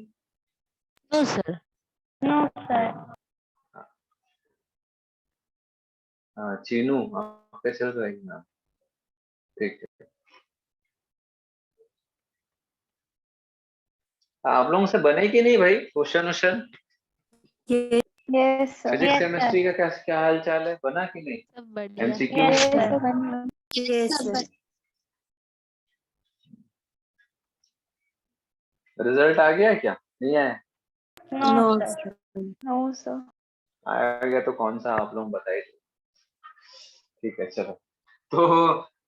A: No sir.
C: No sir.
B: हाँ चीनू, आपका चल रहा है एग्जाम, ठीक है। आप लोगों से बने कि नहीं भाई क्वेश्चन वोश्चन?
E: ये
C: यस सर।
B: फिजिक्स केमिस्ट्री का क्या क्या हाल चाल है, बना कि नहीं?
D: सब बढ़िया।
B: एमसीक्यू
C: यस
B: में
C: सर।
E: Yes sir.
B: रिजल्ट आ गया क्या, नहीं आया?
C: No
E: no
C: sir.
E: Sir.
C: No sir.
B: आ गया तो कौन सा आप लोग बताइए। ठीक है चलो, तो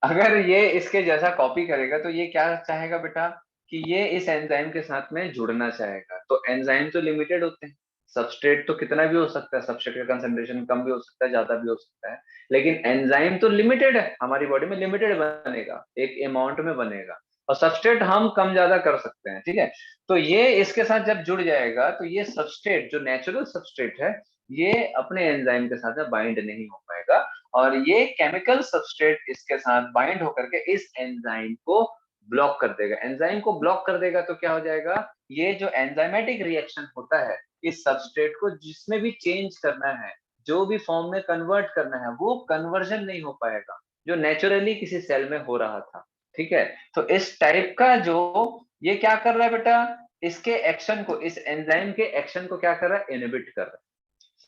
B: अगर ये इसके जैसा कॉपी करेगा तो ये क्या चाहेगा बेटा, कि ये इस एंजाइम के साथ में जुड़ना चाहेगा। तो एंजाइम तो लिमिटेड होते हैं, सबस्ट्रेट तो कितना भी हो सकता है, सबस्ट्रेट का कंसंट्रेशन कम भी हो सकता है, ज्यादा भी हो सकता है, लेकिन एंजाइम तो लिमिटेड है, हमारी बॉडी में लिमिटेड बनेगा, एक अमाउंट में बनेगा, और सबस्ट्रेट हम कम ज्यादा कर सकते हैं। ठीक है, तो ये इसके साथ जब जुड़ जाएगा तो ये सबस्ट्रेट जो नेचुरल सबस्ट्रेट है, ये अपने एंजाइम के साथ में बाइंड नहीं हो पाएगा, और ये केमिकल सबस्ट्रेट इसके साथ बाइंड होकर के इस एंजाइम को ब्लॉक कर देगा। एंजाइम को ब्लॉक कर देगा तो क्या हो जाएगा, ये जो एंजाइमेटिक रिएक्शन होता है इस सबस्ट्रेट को जिसमें भी चेंज करना है, जो भी फॉर्म में कन्वर्ट करना है, वो कन्वर्जन नहीं हो पाएगा जो नेचुरली किसी सेल में हो रहा था। ठीक है, तो इस टाइप का जो ये क्या कर रहा है बेटा, इसके एक्शन को, इस एंजाइम के एक्शन को क्या कर रहा है, इनहिबिट कर रहा है।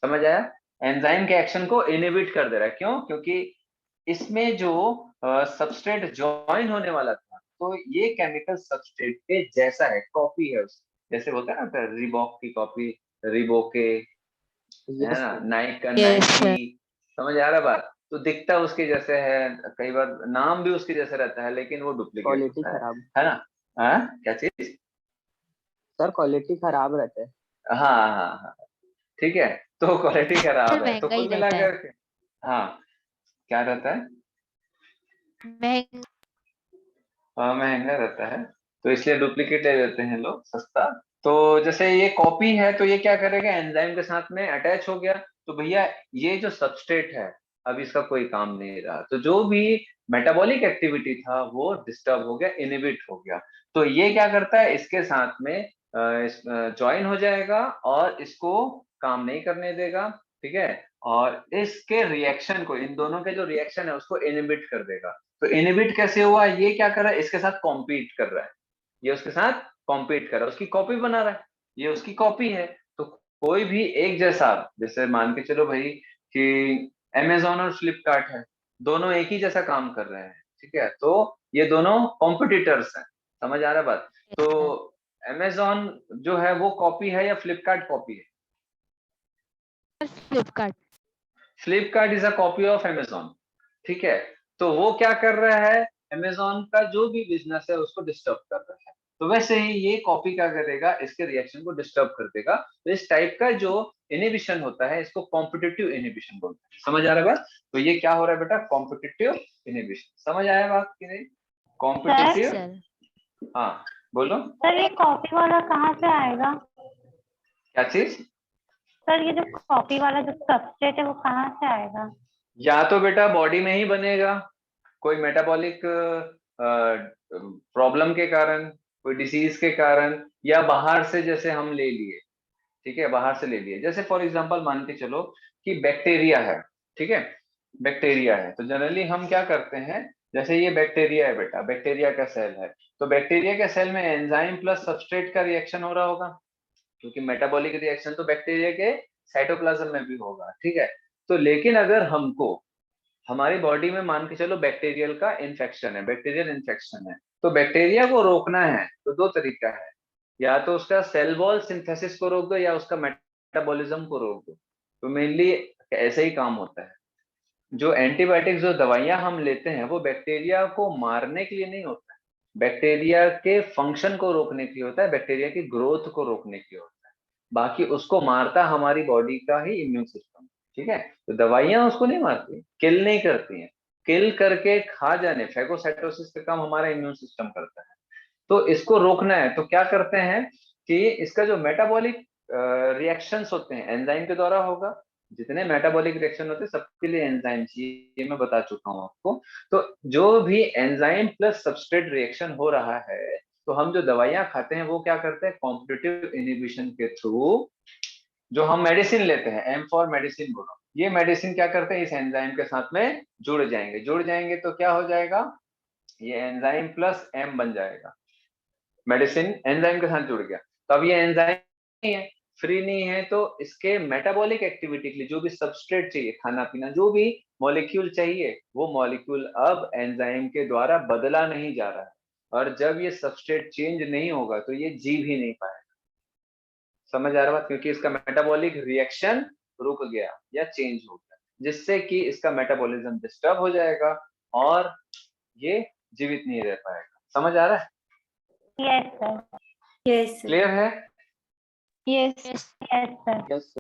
B: समझ आया? एंजाइम के एक्शन को इनहिबिट कर दे रहा है। क्यों? क्योंकि इसमें जो सबस्ट्रेट ज्वाइन होने वाला था, तो ये केमिकल सबस्ट्रेट के जैसा है, कॉपी है उसकी, जैसे होता है ना रिबॉक की कॉपी, रिबोके है ना, नाइक का
A: Yes, sir.
B: नाइकी। समझ आ रहा बात? तो दिखता उसके जैसे है, कई बार नाम भी उसके जैसे रहता है, लेकिन वो डुप्लीकेट
F: क्वालिटी
B: होता
F: खराब।
B: है ना? हाँ क्या चीज?
F: सर क्वालिटी खराब रहता है।
B: हाँ हाँ हाँ, ठीक है, तो क्वालिटी
D: सर
B: खराब है, तो
D: महंगा ही
B: कुल
D: रहता है।
B: मिलाकर के हाँ, क्या रहता है?
D: महंगा।
B: महंगा रहता है, तो इसलिए डुप्लीकेट ले लेते हैं लोग, सस्ता। तो जैसे ये कॉपी है, तो ये क्या करेगा, एंजाइम के साथ में अटैच हो गया, तो भैया ये जो सबस्ट्रेट है अब इसका कोई काम नहीं रहा, तो जो भी मेटाबॉलिक एक्टिविटी था वो डिस्टर्ब हो गया, इनहिबिट हो गया। तो ये क्या करता है, इसके साथ में ज्वाइन हो जाएगा और इसको काम नहीं करने देगा। ठीक है, और इसके रिएक्शन को, इन दोनों के जो रिएक्शन है उसको इनहिबिट कर देगा। तो इनहिबिट कैसे हुआ, ये क्या कर रहा है, इसके साथ कॉम्पीट कर रहा है, ये उसके साथ कॉम्पीट कर रहा है, उसकी कॉपी बना रहा है, ये उसकी कॉपी है। तो कोई भी एक जैसा, जैसे मान के चलो भाई कि अमेजोन और फ्लिपकार्ट है, दोनों एक ही जैसा काम कर रहे हैं। ठीक है, तो ये दोनों कॉम्पिटिटर्स हैं। समझ आ रहा है बात? तो अमेजोन जो है वो कॉपी है या फ्लिपकार्ट कॉपी है?
D: Flipkart.
B: Flipkart is a copy of Amazon. ठीक है, तो वो क्या कर रहा है, अमेजोन का जो भी बिजनेस है उसको डिस्टर्ब कर रहा है। तो वैसे ही ये कॉपी क्या करेगा, इसके रिएक्शन को डिस्टर्ब कर देगा। तो इस टाइप का जो इनहिबिशन होता है इसको कॉम्पिटिटिव इनहिबिशन बोलते हैं। समझ आ रहा है बात? तो ये क्या हो रहा है बेटा, कॉम्पिटिटिव इनहिबिशन। समझ आया बात कि नहीं? कॉम्पिटिटिव।
D: सर
B: हाँ बोलो,
C: सर ये कॉपी वाला कहाँ से आएगा?
B: क्या चीज?
C: सर ये जो कॉपी वाला जो सबस्ट्रेट है वो कहाँ से आएगा?
B: या तो बेटा बॉडी में ही बनेगा, कोई मेटाबॉलिक प्रॉब्लम के कारण, कोई डिसीज के कारण, या बाहर से जैसे हम ले लिए। ठीक है, बाहर से ले लिए, जैसे फॉर एग्जांपल मान के चलो कि बैक्टीरिया है। ठीक है, बैक्टीरिया है, तो जनरली हम क्या करते हैं, जैसे ये बैक्टीरिया है बेटा, बैक्टीरिया का सेल है, तो बैक्टीरिया के सेल में एंजाइम प्लस सबस्ट्रेट का रिएक्शन हो रहा होगा, क्योंकि मेटाबॉलिक रिएक्शन तो बैक्टीरिया के साइटोप्लाज्म में भी होगा। ठीक है, तो लेकिन अगर हमको हमारी बॉडी में मान के चलो बैक्टीरियल का इन्फेक्शन है, बैक्टीरियल इन्फेक्शन है, तो बैक्टीरिया को रोकना है तो दो तरीका है, या तो उसका सेल वॉल सिंथेसिस को रोक दो या उसका मेटाबॉलिज्म को रोक दो। तो मेनली ऐसे ही काम होता है। जो एंटीबायोटिक्स, जो दवाइयां हम लेते हैं वो बैक्टीरिया को मारने के लिए नहीं होता है, बैक्टीरिया के फंक्शन को रोकने के लिए होता है, बैक्टीरिया की ग्रोथ को रोकने के लिए होता है। बाकी उसको मारता हमारी बॉडी का ही इम्यून सिस्टम, ठीक है। तो दवाइयां उसको नहीं मारती, किल नहीं करती हैं। किल करके खा जाने, फैगोसाइटोसिस का काम हमारा इम्यून सिस्टम करता है। तो इसको रोकना है तो क्या करते हैं कि इसका जो मेटाबॉलिक रिएक्शंस होते हैं एंजाइम के द्वारा होगा। जितने मेटाबॉलिक रिएक्शन होते हैं सबके लिए एंजाइम चाहिए, ये मैं बता चुका हूं आपको। तो जो भी एंजाइम प्लस सबस्ट्रेट रिएक्शन हो रहा है, तो हम जो दवाइयां खाते हैं वो क्या करते हैं, कॉम्पिटिटिव इनहिबिशन के थ्रू जो हम मेडिसिन लेते हैं, एम फॉर मेडिसिन बोलो, ये मेडिसिन क्या करते हैं, इस एंजाइम के साथ में जुड़ जाएंगे। जुड़ जाएंगे तो क्या हो जाएगा, ये एंजाइम प्लस एम बन जाएगा। मेडिसिन एंजाइम के साथ जुड़ गया, तो अब ये एंजाइम नहीं है, फ्री नहीं है, तो इसके मेटाबॉलिक एक्टिविटी के लिए जो भी सबस्ट्रेट चाहिए, खाना पीना, जो भी मॉलिक्यूल चाहिए, वो मॉलिक्यूल अब एंजाइम के द्वारा बदला नहीं जा रहा है। और जब ये सबस्ट्रेट चेंज नहीं होगा तो ये जी भी नहीं पाएगा। समझ आ रहा बात, क्योंकि इसका मेटाबॉलिक रिएक्शन रुक गया या चेंज हो गया, जिससे कि इसका मेटाबॉलिज्म डिस्टर्ब हो जाएगा और ये जीवित नहीं रह पाएगा। समझ आ रहा है?
C: Yes sir,
E: yes sir.
B: Clear है?
D: Yes
C: yes sir.
F: यस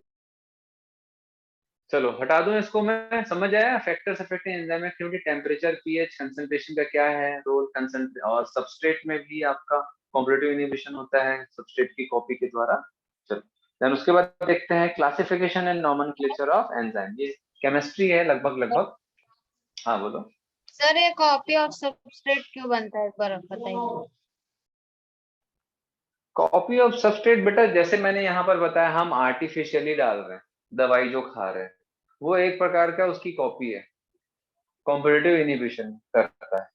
B: चलो हटा दूं इसको मैं। समझ आया factors affecting enzyme activity, temperature, pH, concentration का क्या है रोल, कंसंट्रेट और सबस्ट्रेट में भी आपका कॉम्पिटिटिव इनहिबिशन होता है सबस्ट्रेट की कॉपी के द्वारा। चलो देन उसके बाद देखते हैं classification and nomenclature of enzyme. ये केमिस्ट्री है लगभग। हाँ बोलो।
D: सर, ये कॉपी ऑफ सबस्ट्रेट क्यों बनता है, एक बार आप बताइए।
B: कॉपी ऑफ सबस्ट्रेट बेटा, जैसे मैंने यहाँ पर बताया, हम आर्टिफिशियली डाल रहे हैं दवाई जो खा रहे हैं, वो एक प्रकार का उसकी कॉपी है, कॉम्पिटिटिव इनहिबिशन करता है।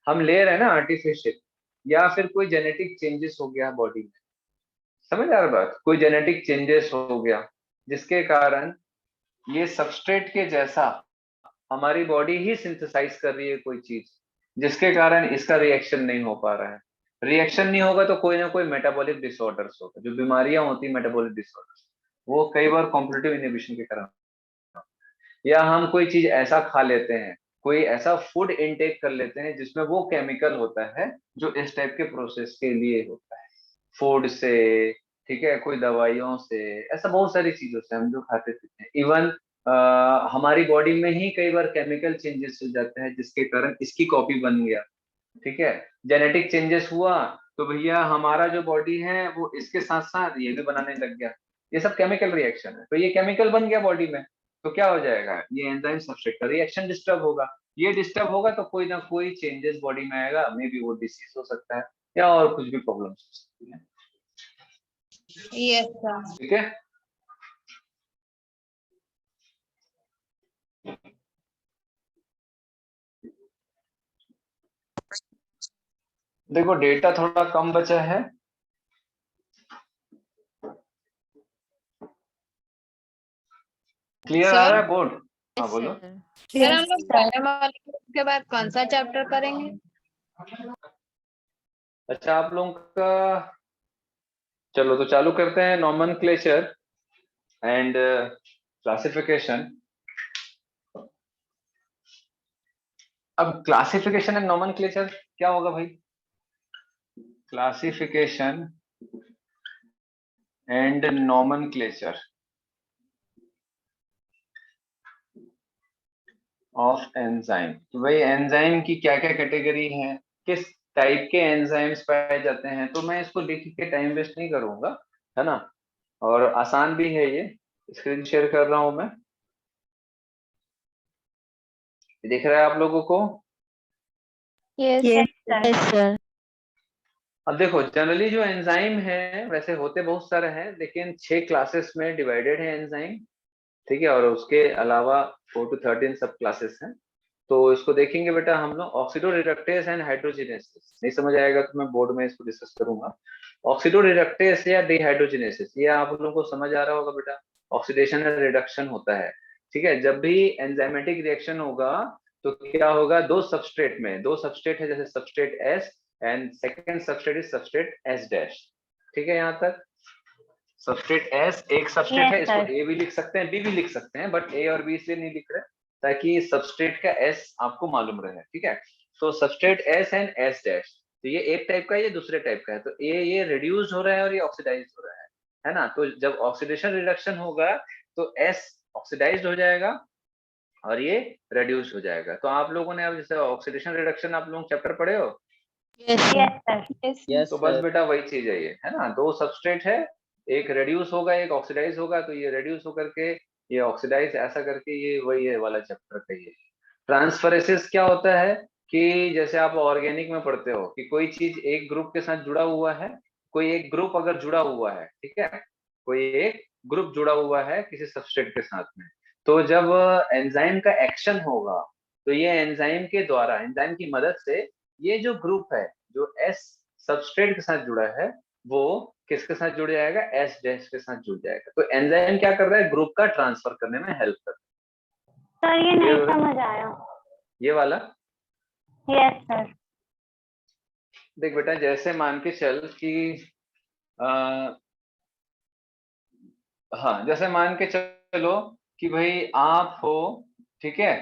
B: हम ले रहे हैं ना आर्टिफिशियल, या फिर कोई जेनेटिक चेंजेस हो गया बॉडी में। समझ आ रहा बात, कोई जेनेटिक चेंजेस हो गया जिसके कारण ये सबस्ट्रेट के जैसा हमारी बॉडी ही सिंथेसाइज कर रही है कोई चीज, जिसके कारण इसका रिएक्शन नहीं हो पा रहा है। रिएक्शन नहीं होगा तो कोई ना कोई मेटाबॉलिक डिसऑर्डर्स होगा, जो बीमारियां होती है मेटाबॉलिक डिसऑर्डर्स, वो कई बार कॉम्पिटिटिव इनहिबिशन के कारण। या हम कोई चीज ऐसा खा लेते हैं, कोई ऐसा फूड इनटेक कर लेते हैं जिसमें वो केमिकल होता है जो इस टाइप के प्रोसेस के लिए होता है, फूड से, ठीक है, कोई दवाइयों से, ऐसा बहुत सारी चीजों से हम जो खाते पीते हैं। इवन हमारी बॉडी में ही कई बार केमिकल चेंजेस हो जाते हैं जिसके कारण इसकी कॉपी बन गया, ठीक है। जेनेटिक चेंजेस हुआ तो भैया हमारा जो बॉडी है वो इसके साथ साथ ये भी बनाने लग गया। ये सब केमिकल रिएक्शन है, तो ये केमिकल बन गया बॉडी में, तो क्या हो जाएगा, ये एंजाइम सबस्ट्रेट का रिएक्शन डिस्टर्ब होगा। ये डिस्टर्ब होगा तो कोई ना कोई चेंजेस बॉडी में आएगा, मे बी वो डिसीज हो सकता है या और कुछ भी प्रॉब्लम हो सकती है।
D: Yes sir.
B: ठीक है, देखो डेटा थोड़ा कम बचा है। क्लियर आ रहा है बोर्ड? हाँ बोलो।
D: सर, हम लोग बायोमॉलिक्यूल्स के बाद कौन सा चैप्टर करेंगे?
B: अच्छा आप लोगों का, चलो तो चालू करते हैं नॉमेनक्लेचर एंड क्लासिफिकेशन। अब क्लासिफिकेशन एंड नॉमेनक्लेचर क्या होगा भाई? Classification and nomenclature of enzyme. तो भाई एंजाइम की क्या क्या कैटेगरी है, किस टाइप के एंजाइम्स पाए जाते हैं, तो मैं इसको लिख के टाइम वेस्ट नहीं करूंगा, है ना। और आसान भी है, ये स्क्रीन शेयर कर रहा हूं मैं, दिख रहा है आप लोगों को?
D: Yes
E: yes
A: yes sir.
B: अब देखो जनरली जो एंजाइम है वैसे होते बहुत सारे हैं, लेकिन 6 क्लासेस में डिवाइडेड है एंजाइम, ठीक है। और उसके अलावा 4 to 13 सब क्लासेस हैं। तो इसको देखेंगे बेटा हम लोग, ऑक्सीडो रिडक्टेस एंड हाइड्रोजिनेसिस। नहीं समझ आएगा तो मैं बोर्ड में इसको डिस्कस करूंगा। ऑक्सीडो रिडक्टेस या डिहाइड्रोजिनेसिस, ये आप लोगों को समझ आ रहा होगा बेटा, ऑक्सीडेशन एंड रिडक्शन होता है, ठीक है। जब भी एंजाइमेटिक रिएक्शन होगा तो क्या होगा, दो सबस्ट्रेट है, जैसे substrate S and second substrate is substrate S dash. ठीक है, यहाँ तक सबस्ट्रेट एस एक सबस्ट्रेट
C: Yes,
B: है, इसको
C: sir.
B: ए भी लिख सकते हैं, बी भी लिख सकते हैं, बट ए और बी इसलिए नहीं लिख रहे ताकि सबस्ट्रेट का एस आपको मालूम रहे। ठीक है, तो substrate S and S dash, तो ये एक टाइप का है, ये दूसरे टाइप का है। तो ये रिड्यूस हो रहा है और ये ऑक्सीडाइज हो रहा है ना। तो जब ऑक्सीडेशन रिडक्शन होगा तो एस ऑक्सीडाइज हो जाएगा और ये रिड्यूस हो जाएगा। तो आप लोगों ने अब जैसे ऑक्सीडेशन रिडक्शन आप लोग चैप्टर पढ़े हो,
A: Yes, sir.
C: Yes, sir.
F: Yes
B: तो बस
F: सर।
B: बेटा वही चीज है ना। दो सबस्ट्रेट है, एक रिड्यूस होगा एक ऑक्सीडाइज होगा, तो ये रिड्यूस होकर के ये ऑक्सीडाइज ऐसा करके ये वही है वाला चैप्टर का ये। ट्रांसफरेसिस क्या होता है कि जैसे आप ऑर्गेनिक में पढ़ते हो कि कोई चीज एक ग्रुप के साथ जुड़ा हुआ है, कोई एक ग्रुप अगर जुड़ा हुआ है, ठीक है, कोई एक ग्रुप जुड़ा हुआ है किसी सबस्ट्रेट के साथ में, तो जब एंजाइम का एक्शन होगा तो ये एंजाइम के द्वारा, एंजाइम की मदद से ये जो ग्रुप है जो एस सबस्ट्रेट के साथ जुड़ा है वो किसके साथ जुड़ जाएगा, एस डैश के साथ जुड़ जाएगा। तो एंजाइम क्या कर रहा है, ग्रुप का ट्रांसफर करने में हेल्प कर रहा
C: सर ये नहीं
B: ये-
C: समझ आया।
B: है। ये वाला
C: यस सर।
B: देख बेटा, जैसे मान के चल कि हाँ, जैसे मान के चलो कि भाई आप हो, ठीक है,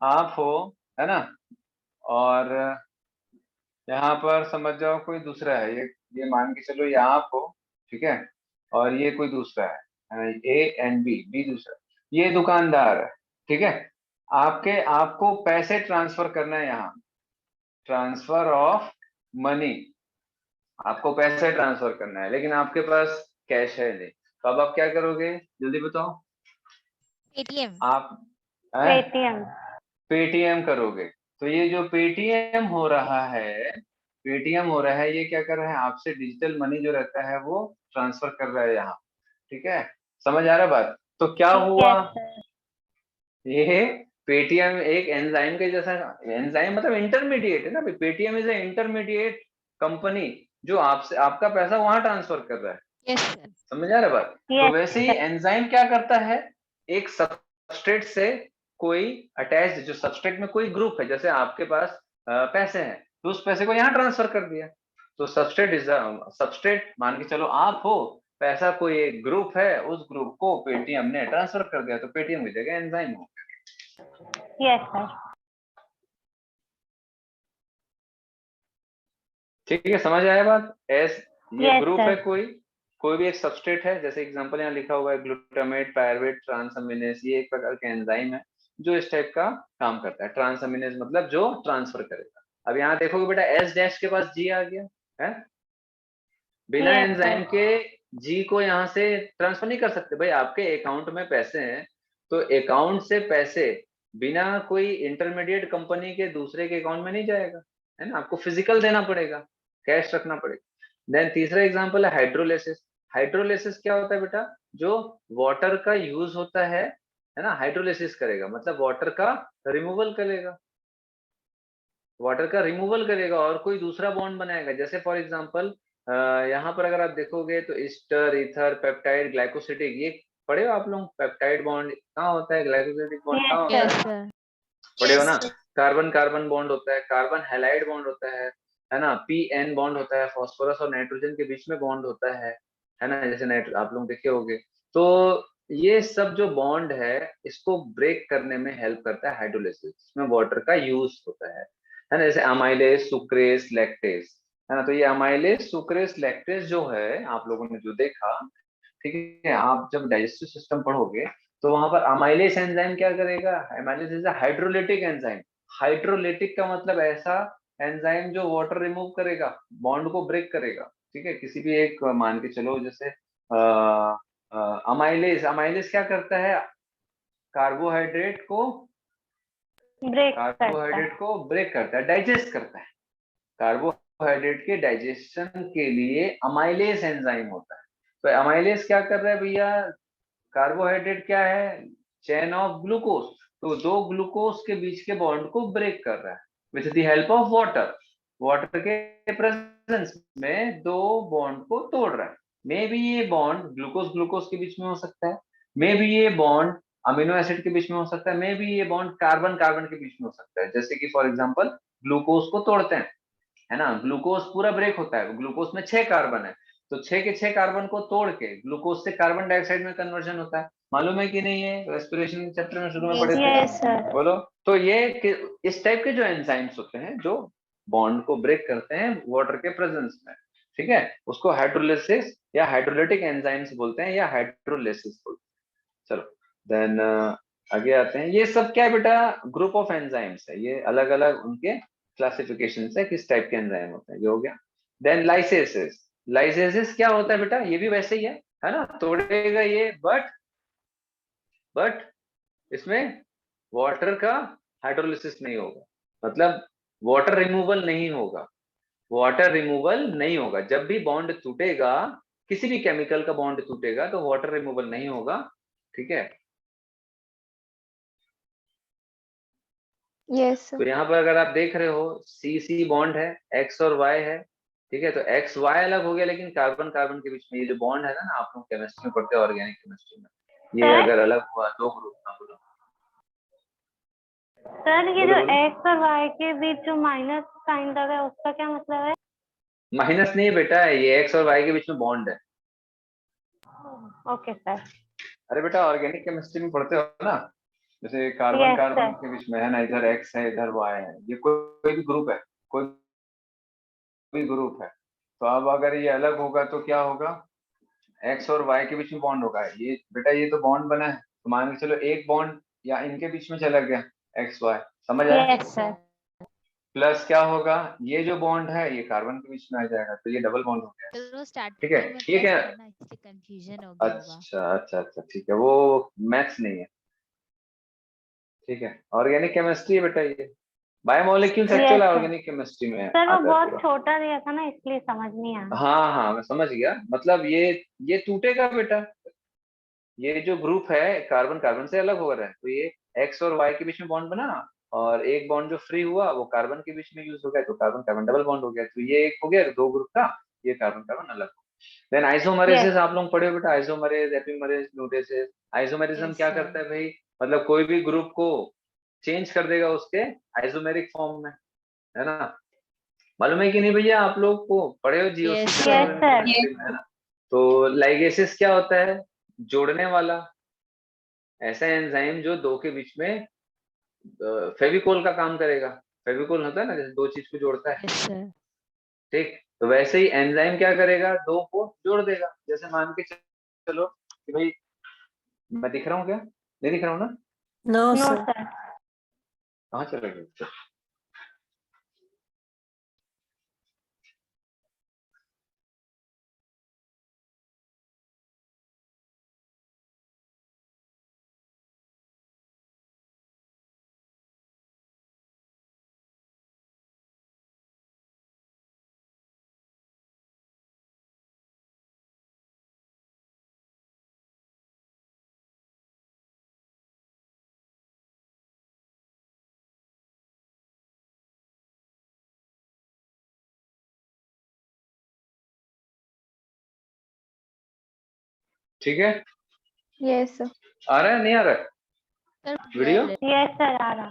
B: आप हो, है ना, और यहाँ पर समझ जाओ कोई दूसरा है, ये मान के चलो ये आप हो, ठीक है, और ये कोई दूसरा है, ए एंड बी, बी दूसरा, ये दुकानदार है, ठीक है। आपको पैसे ट्रांसफर करना है, यहाँ ट्रांसफर ऑफ मनी, आपको पैसे ट्रांसफर करना है, लेकिन आपके पास कैश है नहीं, तो अब आप क्या करोगे, जल्दी बताओ।
A: पेटीएम।
B: आप
C: पेटीएम।
B: पेटीएम करोगे। तो ये जो पेटीएम हो रहा है, पेटीएम हो रहा है, ये क्या कर रहा है, आपसे डिजिटल मनी जो रहता है वो ट्रांसफर कर रहा है यहाँ। ठीक है, समझ आ रहा बात। तो क्या हुआ,
C: यस सर।
B: ये पेटीएम एक एंजाइम के जैसा, एंजाइम मतलब इंटरमीडिएट है ना, Paytm is A intermediate company जो आपसे आपका पैसा वहां ट्रांसफर कर रहा है।
A: Yes sir.
B: समझ आ रहा बात। तो
C: Yes,
B: वैसे ही
C: sir.
B: एंजाइम क्या करता है, एक सबस्ट्रेट से कोई अटैच्ड, जो सबस्ट्रेट में कोई ग्रुप है, जैसे आपके पास पैसे हैं तो उस पैसे को यहाँ ट्रांसफर कर दिया। तो सबस्ट्रेट इज सबस्ट्रेट, मान के चलो आप हो, पैसा कोई एक ग्रुप है, उस ग्रुप को पेटीएम ने ट्रांसफर कर दिया, तो पेटीएम की जगह एंजाइम हो।
C: Yes sir.
B: ठीक है, समझ आया बात। एस ये
C: Yes,
B: ग्रुप
C: sir.
B: है, कोई भी एक सबस्ट्रेट है, जैसे एग्जांपल यहाँ लिखा हुआ है ग्लूटामेट, पायरुवेट, ट्रांसअमीनेज, ये एक प्रकार के एंजाइम है जो इस टाइप का काम करता है। ट्रांसअमीनेज मतलब जो ट्रांसफर करेगा। अब यहाँ देखोगे बेटा, एस डैश के पास जी आ गया है, बिना
C: Yes,
B: एंजाइम
C: sir.
B: के जी को यहाँ से ट्रांसफर नहीं कर सकते। भाई आपके अकाउंट में पैसे हैं तो अकाउंट से पैसे बिना कोई इंटरमीडिएट कंपनी के दूसरे के अकाउंट में नहीं जाएगा, है ना, आपको फिजिकल देना पड़ेगा, कैश रखना पड़ेगा। देन तीसरा एग्जांपल है हाइड्रोलिसिस। हाइड्रोलिसिस क्या होता है बेटा, जो वाटर का यूज होता है ना, हाइड्रोलिसिस करेगा मतलब वाटर का रिमूवल करेगा, वाटर का रिमूवल करेगा और कोई दूसरा बॉन्ड बनाएगा। जैसे फॉर एग्जांपल यहाँ पर अगर आप देखोगे तो ईस्टर, ईथर, पेप्टाइड, ग्लाइकोसिडिक, ये पढ़े हो आप लोग, पेप्टाइड बॉन्ड कहाँ होता है, ग्लाइकोसिडिक बॉन्ड कहाँ होता
A: यस
B: है,
A: सर।
B: पढ़े हो ना। कार्बन कार्बन बॉन्ड होता है, कार्बन हैलाइड बॉन्ड होता है ना, पीएन बॉन्ड होता है, फास्फोरस और नाइट्रोजन के बीच में बॉन्ड होता है ना, जैसे आप लोग देखे होंगे। तो ये सब जो बॉन्ड है इसको ब्रेक करने में हेल्प करता है हाइड्रोलिसिस, इसमें वाटर का यूज होता है ना। जैसे अमाइलेज, सुक्रेस, लैक्टेज, है ना। तो ये अमाइलेज, सुक्रेस, लैक्टेज जो है आप लोगों ने जो देखा, ठीक है, आप जब डाइजेस्टिव सिस्टम पढ़ोगे तो वहां पर अमाइलेज एंजाइम क्या करेगा, amylase is a hydrolytic enzyme. Hydrolytic का मतलब ऐसा एंजाइम जो वाटर रिमूव करेगा, बॉन्ड को ब्रेक करेगा। ठीक है, किसी भी एक मान के चलो जैसे अमाइलेज, अमाइलेज क्या करता है, कार्बोहाइड्रेट को
C: ब्रेक करता है।
B: कार्बोहाइड्रेट को ब्रेक करता है, डाइजेस्ट करता है। कार्बोहाइड्रेट के डाइजेशन के लिए अमाइलेज एंजाइम होता है। तो अमाइलेज क्या कर रहा है भैया, कार्बोहाइड्रेट क्या है, चेन ऑफ ग्लूकोज, तो दो ग्लूकोज के बीच के बॉन्ड को ब्रेक कर रहा है with the help of water. Water के प्रेजेंस में दो बॉन्ड को तोड़ रहा है। मे बी ये बॉन्ड ग्लूकोज ग्लूकोज के बीच में हो सकता है, मे बी ये बॉन्ड अमीनो एसिड के बीच में हो सकता है, मे बी ये बॉन्ड कार्बन कार्बन के बीच में हो सकता है। जैसे कि फॉर एग्जांपल ग्लूकोज को तोड़ते हैं है ना। ग्लूकोज पूरा ब्रेक होता है, ग्लूकोज में 6 कार्बन है, तो 6 के 6 कार्बन को तोड़ के ग्लूकोज से कार्बन डाइऑक्साइड में कन्वर्जन होता है। मालूम है कि नहीं, है रेस्पिरेशन चैप्टर में शुरू में पढ़े थे।
C: Yes sir.
B: बोलो। तो ये इस टाइप के जो एंजाइम्स होते हैं जो बॉन्ड को ब्रेक करते हैं वाटर के प्रेजेंस में, ठीक है, उसको हाइड्रोलिसिस या हाइड्रोलिटिक एंजाइम्स बोलते हैं या हाइड्रोलिसिस बोलते हैं। चलो देन आगे आते हैं। ये सब क्या है बेटा, ग्रुप ऑफ एंजाइम्स है, ये अलग अलग उनके क्लासिफिकेशन है किस टाइप के एंजाइम होते हैं, ये हो गया। देन लाइसेसिस। लाइसेसिस क्या होता है बेटा, ये भी वैसे ही है ना, तोड़ेगा ये, बट इसमें वाटर का हाइड्रोलिसिस नहीं होगा, मतलब वाटर रिमूवल नहीं होगा, वाटर रिमूवल नहीं होगा। जब भी बॉन्ड टूटेगा, किसी भी केमिकल का बॉन्ड टूटेगा तो वाटर रिमूवल नहीं होगा, ठीक है।
A: Yes.
B: तो यहाँ पर अगर आप देख रहे हो सी बॉन्ड है, एक्स और वाई है, ठीक है, तो एक्स वाई अलग हो गया, लेकिन कार्बन कार्बन के बीच में ये जो बॉन्ड है ना, आप लोग केमिस्ट्री में पढ़ते हैं, ऑर्गेनिक केमिस्ट्री में, ये
C: सर?
B: अगर अलग हुआ दो ग्रुप ना, बोलो
C: सर ये जो
B: बोलो।
C: एक्स और वाई के बीच जो माइनस साइन लगा है उसका क्या मतलब है?
B: माइनस नहीं है बेटा, ये एक्स और वाई के बीच में बॉन्ड है।
C: Okay sir.
B: अरे बेटा ऑर्गेनिक केमिस्ट्री में पढ़ते हो ना, जैसे कार्बन
C: Yes,
B: कार्बन
C: sir.
B: के बीच में है ना, इधर एक्स है इधर वाई है, ये कोई भी ग्रुप है, कोई भी ग्रुप है, तो अब अगर ये अलग होगा तो क्या होगा, एक्स और वाई के बीच में बॉन्ड होगा। ये बेटा ये तो बॉन्ड बना है, तो मान के चलो एक बॉन्ड या इनके बीच में चला गया एक्स वाई, समझ आया।
C: Yes sir.
B: प्लस क्या होगा, ये जो बॉन्ड है ये कार्बन के बीच में आ जाएगा, तो ये डबल बॉन्ड हो गया,
A: तो
B: ठीक है।
A: स्टार्टिंग में
B: ये
A: प्लस
B: क्या,
A: था ना, इसलिए कंफ्यूजन हो गया होगा।
B: अच्छा ठीक है, वो मैथ्स नहीं है, ठीक है, ऑर्गेनिक केमिस्ट्री है बेटा, ये biomolecules actual
C: Yes, sir.
B: Organic chemistry में
C: सर वो
B: आता है
C: बहुत
B: पूरा।
C: छोटा दिया था ना इसलिए समझ नहीं आया।
B: हाँ मैं समझ गया, मतलब ये टूटेगा बेटा, ये जो ग्रुप है कार्बन कार्बन से अलग हो रहा है, तो ये एक्स और वाई के बीच में बॉन्ड बना, और एक बॉन्ड जो फ्री हुआ वो कार्बन के बीच में यूज हो गया, तो कार्बन कार्बन डबल बॉन्ड हो गया, तो ये एक हो गया दो ग्रुप का, ये कार्बन कार्बन अलग। Then isomerases
C: Yes.
B: आप लोग पढ़े हो बेटा, isomerase, epimerase, nucleosis. Isomerism
A: Yes,
B: क्या
A: sir.
B: करता है भाई, मतलब कोई भी ग्रुप को चेंज कर देगा उसके आइसोमेरिक फॉर्म में, है ना। मालूम है कि नहीं भैया, आप लोग को पढ़े हो जीओसी
A: Yes,
C: Yes, sir.
B: है ना। तो लाइगेसिस क्या होता है, जोड़ने वाला, ऐसा एंजाइम जो दो के बीच में फेविकोल का काम करेगा। फेविकोल होता है ना, जैसे दो चीज को जोड़ता है,
A: Yes, sir.
B: ठीक, तो वैसे ही एंजाइम क्या करेगा, दो को जोड़ देगा। जैसे मान के चलो कि भाई, मैं दिख रहा हूँ क्या, नहीं दिख रहा हूँ ना,
E: नो
C: नो
E: सर।
C: सर।
B: कहाँ चले गए। ठीक है,
A: Yes, sir.
B: आ रहा है नहीं आ रहा है
A: Sir,
B: video.
A: well,
C: yes sir आ रहा।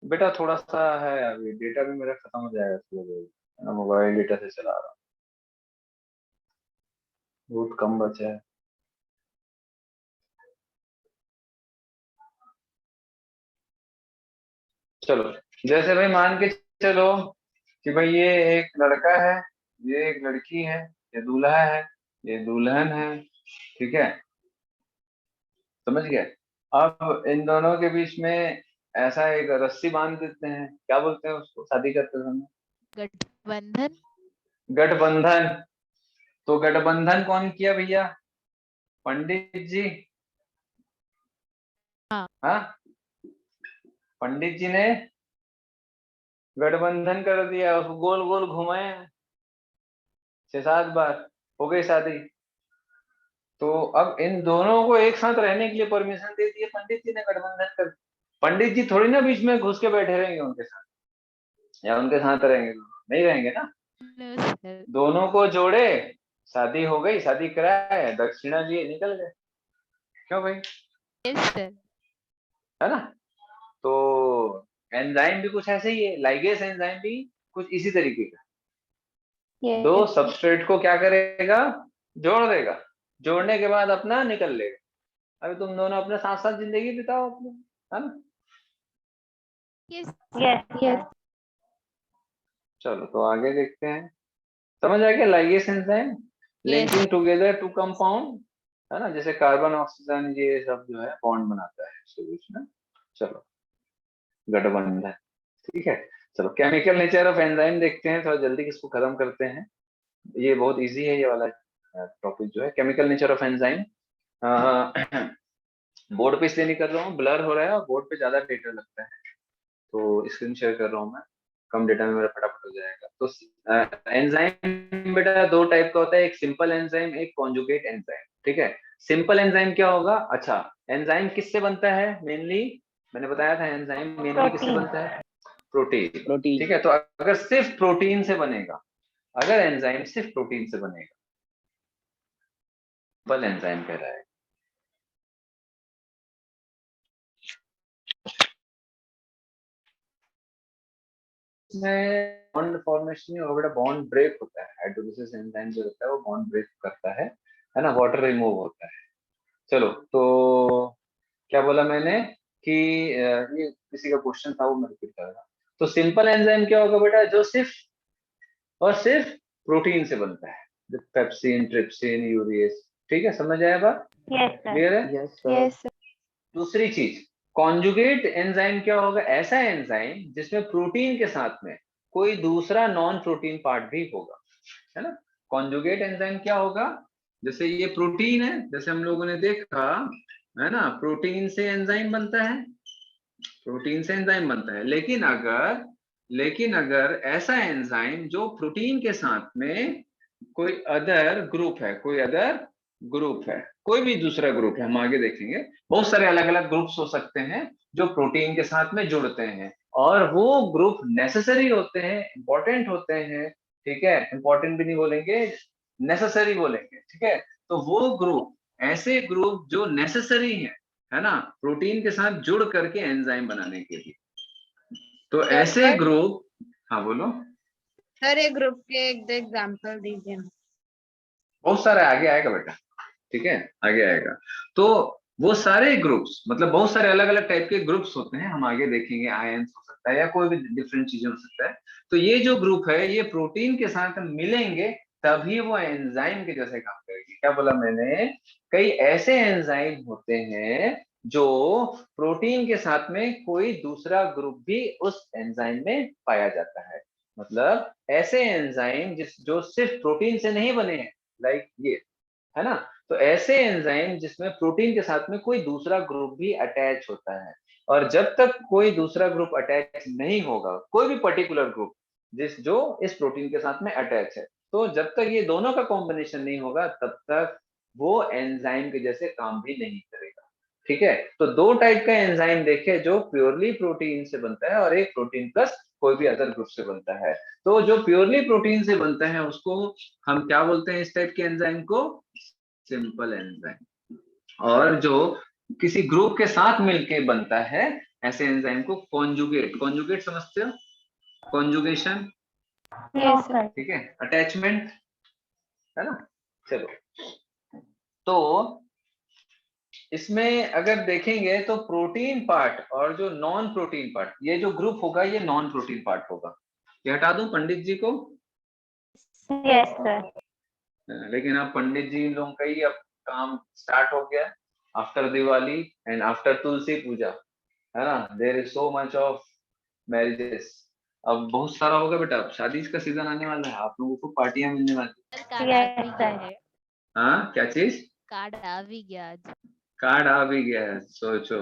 B: बेटा थोड़ा सा है, अभी डेटा भी मेरा खत्म हो जाएगा, इसलिए मोबाइल डेटा से चला रहा हूँ, बहुत कम बचा है। चलो, जैसे भाई मान के चलो कि भाई ये एक लड़का है, ये एक लड़की है, ये दूल्हा है, ये दुल्हन है, ठीक है, समझ गए। अब इन दोनों के बीच में ऐसा एक रस्सी बांध देते हैं, क्या बोलते हैं उसको शादी करते समय,
A: गठबंधन.
B: गठबंधन। तो गठबंधन कौन किया भैया, पंडित जी। हाँ, पंडित जी ने गठबंधन कर दिया, उसको गोल गोल घुमाए 6-7 बार, हो गई शादी। तो अब इन दोनों को एक साथ रहने के लिए परमिशन दे दी है पंडित जी ने, गठबंधन कर। पंडित जी थोड़ी ना बीच में घुस के बैठे रहेंगे उनके साथ, या उनके साथ रहेंगे, नहीं रहेंगे ना।
A: No, sir.
B: दोनों को जोड़े, शादी हो गई, शादी कराए, दक्षिणा लिए, निकल गए। क्यों भाई,
A: Yes, sir.
B: है ना। तो एंजाइम भी कुछ ऐसे ही है, लाइगेस एंजाइम भी कुछ इसी तरीके का,
C: Yes.
B: दो सबस्ट्रेट को क्या करेगा, जोड़ देगा, जोड़ने के बाद अपना निकल लेगा। अभी तुम दोनों अपने साथ साथ जिंदगी बिताओ अपने, है ना।
A: Yes.
C: Yes. Yes.
B: चलो तो आगे देखते हैं, समझ आ गया। Ligase enzyme linking together two compound, है ना, जैसे कार्बन ऑक्सीजन ये सब जो है बॉन्ड बनाता है इसके बीच में। चलो गठबंधन, ठीक है। चलो केमिकल नेचर ऑफ एंजाइम देखते हैं, थोड़ा जल्दी इसको खत्म करते हैं। ये बहुत इजी है ये वाला टॉपिक जो है, chemical nature of enzyme. Board पे इसलिए नहीं कर रहा हूँ, ब्लर हो रहा है और बोर्ड पे ज्यादा डेटा लगता है, तो स्क्रीन शेयर कर रहा हूँ मैं, कम डेटा में मेरा फटाफट हो जाएगा। तो एंजाइम बेटा दो टाइप का होता है, एक सिंपल एंजाइम, एक कॉन्जुगेट एंजाइम, ठीक है। सिंपल एंजाइम क्या होगा, अच्छा एंजाइम किससे बनता है मेनली, मैंने बताया था एंजाइम मेनली किससे बनता है, प्रोटीन,
F: प्रोटीन।
B: ठीक है। तो अगर सिर्फ प्रोटीन से बनेगा, अगर एंजाइम सिर्फ प्रोटीन से बनेगा, सिंपल एंजाइम कह रहा है। इसमें बॉन्ड फॉर्मेशन नहीं होगा बेटा, बॉन्ड ब्रेक होता है, हाइड्रोलिसिस एंजाइम जो होता है वो बॉन्ड ब्रेक करता है ना, वाटर रिमूव होता है। चलो तो क्या बोला मैंने कि ये किसी का क्वेश्चन था वो मैं रिपीट कर रहा। तो सिंपल एंजाइम क्या होगा बेटा, जो सिर्फ और सिर्फ प्रोटीन से बनता है, पेप्सिन, ट्रिप्सिन, यूरिएस, ठीक है, समझ आया बात,
C: Yes, sir.
B: क्लियर है।
F: Yes sir.
C: Yes.
B: दूसरी चीज कॉन्जुगेट एंजाइम क्या होगा, ऐसा एंजाइम जिसमें प्रोटीन के साथ में कोई दूसरा नॉन प्रोटीन पार्ट भी होगा, है ना। कॉन्जुगेट एंजाइम क्या होगा, जैसे ये प्रोटीन है, जैसे हम लोगों ने देखा है ना, प्रोटीन से एंजाइम बनता है, प्रोटीन से एंजाइम बनता है, लेकिन अगर ऐसा एंजाइम जो प्रोटीन के साथ में कोई अदर ग्रुप है, कोई भी दूसरा ग्रुप है, हम आगे देखेंगे, बहुत सारे अलग अलग ग्रुप्स हो सकते हैं जो प्रोटीन के साथ में जुड़ते हैं, और वो ग्रुप नेसेसरी होते हैं, इंपॉर्टेंट होते हैं, ठीक है, इंपॉर्टेंट भी नहीं बोलेंगे, नेसेसरी बोलेंगे, ठीक है। तो वो ग्रुप, ऐसे ग्रुप जो नेसेसरी है ना, प्रोटीन के साथ जुड़ करके एंजाइम बनाने के लिए, तो ऐसे ग्रुप, हाँ बोलो
D: सर, ये ग्रुप के एक दो एग्जांपल दीजिए।
B: बहुत सारा आगे आएगा बेटा, ठीक है, आगे आएगा। तो वो सारे ग्रुप्स, मतलब बहुत सारे अलग अलग टाइप के ग्रुप्स होते हैं, हम आगे देखेंगे, आयंस हो सकता है या कोई भी डिफरेंट चीजें हो सकता है। तो ये जो ग्रुप है ये प्रोटीन के साथ मिलेंगे तभी वो एंजाइम के जैसे काम करेगी। क्या बोला मैंने, कई ऐसे एंजाइम होते हैं जो प्रोटीन के साथ में कोई दूसरा ग्रुप भी उस एंजाइम में पाया जाता है, मतलब ऐसे एंजाइम जो सिर्फ प्रोटीन से नहीं बने हैं, लाइक ये, है ना। तो ऐसे एंजाइम जिसमें प्रोटीन के साथ में कोई दूसरा ग्रुप भी अटैच होता है, और जब तक कोई दूसरा ग्रुप अटैच नहीं होगा, कोई भी पर्टिकुलर ग्रुप जो इस प्रोटीन के साथ में अटैच है, तो जब तक ये दोनों का कॉम्बिनेशन नहीं होगा तब तक वो एंजाइम के जैसे काम भी नहीं करेगा, ठीक है। तो दो टाइप का एंजाइम देखे, जो प्योरली प्रोटीन से बनता है और एक प्रोटीन प्लस कोई भी अदर ग्रुप से बनता है। तो जो प्योरली प्रोटीन से बनता है उसको हम क्या बोलते हैं, इस टाइप के एंजाइम को सिंपल एंजाइम, और जो किसी ग्रुप के साथ मिलके बनता है ऐसे एंजाइम को कॉन्जुगेट समझते हो, कॉन्जुगेशन,
C: Yes, sir.
B: ठीक है, अटैचमेंट, है ना। चलो तो इसमें अगर देखेंगे तो प्रोटीन पार्ट और जो नॉन प्रोटीन पार्ट, ये जो ग्रुप होगा ये नॉन प्रोटीन पार्ट होगा। ये हटा दूं पंडित जी को,
C: Yes, sir.
B: लेकिन अब पंडित जी लोगों का ही अब काम स्टार्ट हो गया after Diwali and after Tulsi Puja, है ना। There is so much of marriages, अब बहुत सारा होगा बेटा, अब शादी का सीजन आने वाला है, आप लोगों को पार्टियां मिलने वाली।
A: सर कार्ड आ भी
C: Yes,
A: गया
C: sir.
A: है,
B: हाँ क्या चीज,
A: कार्ड आ भी गया आज।
B: कार्ड आ भी गया है, सोचो।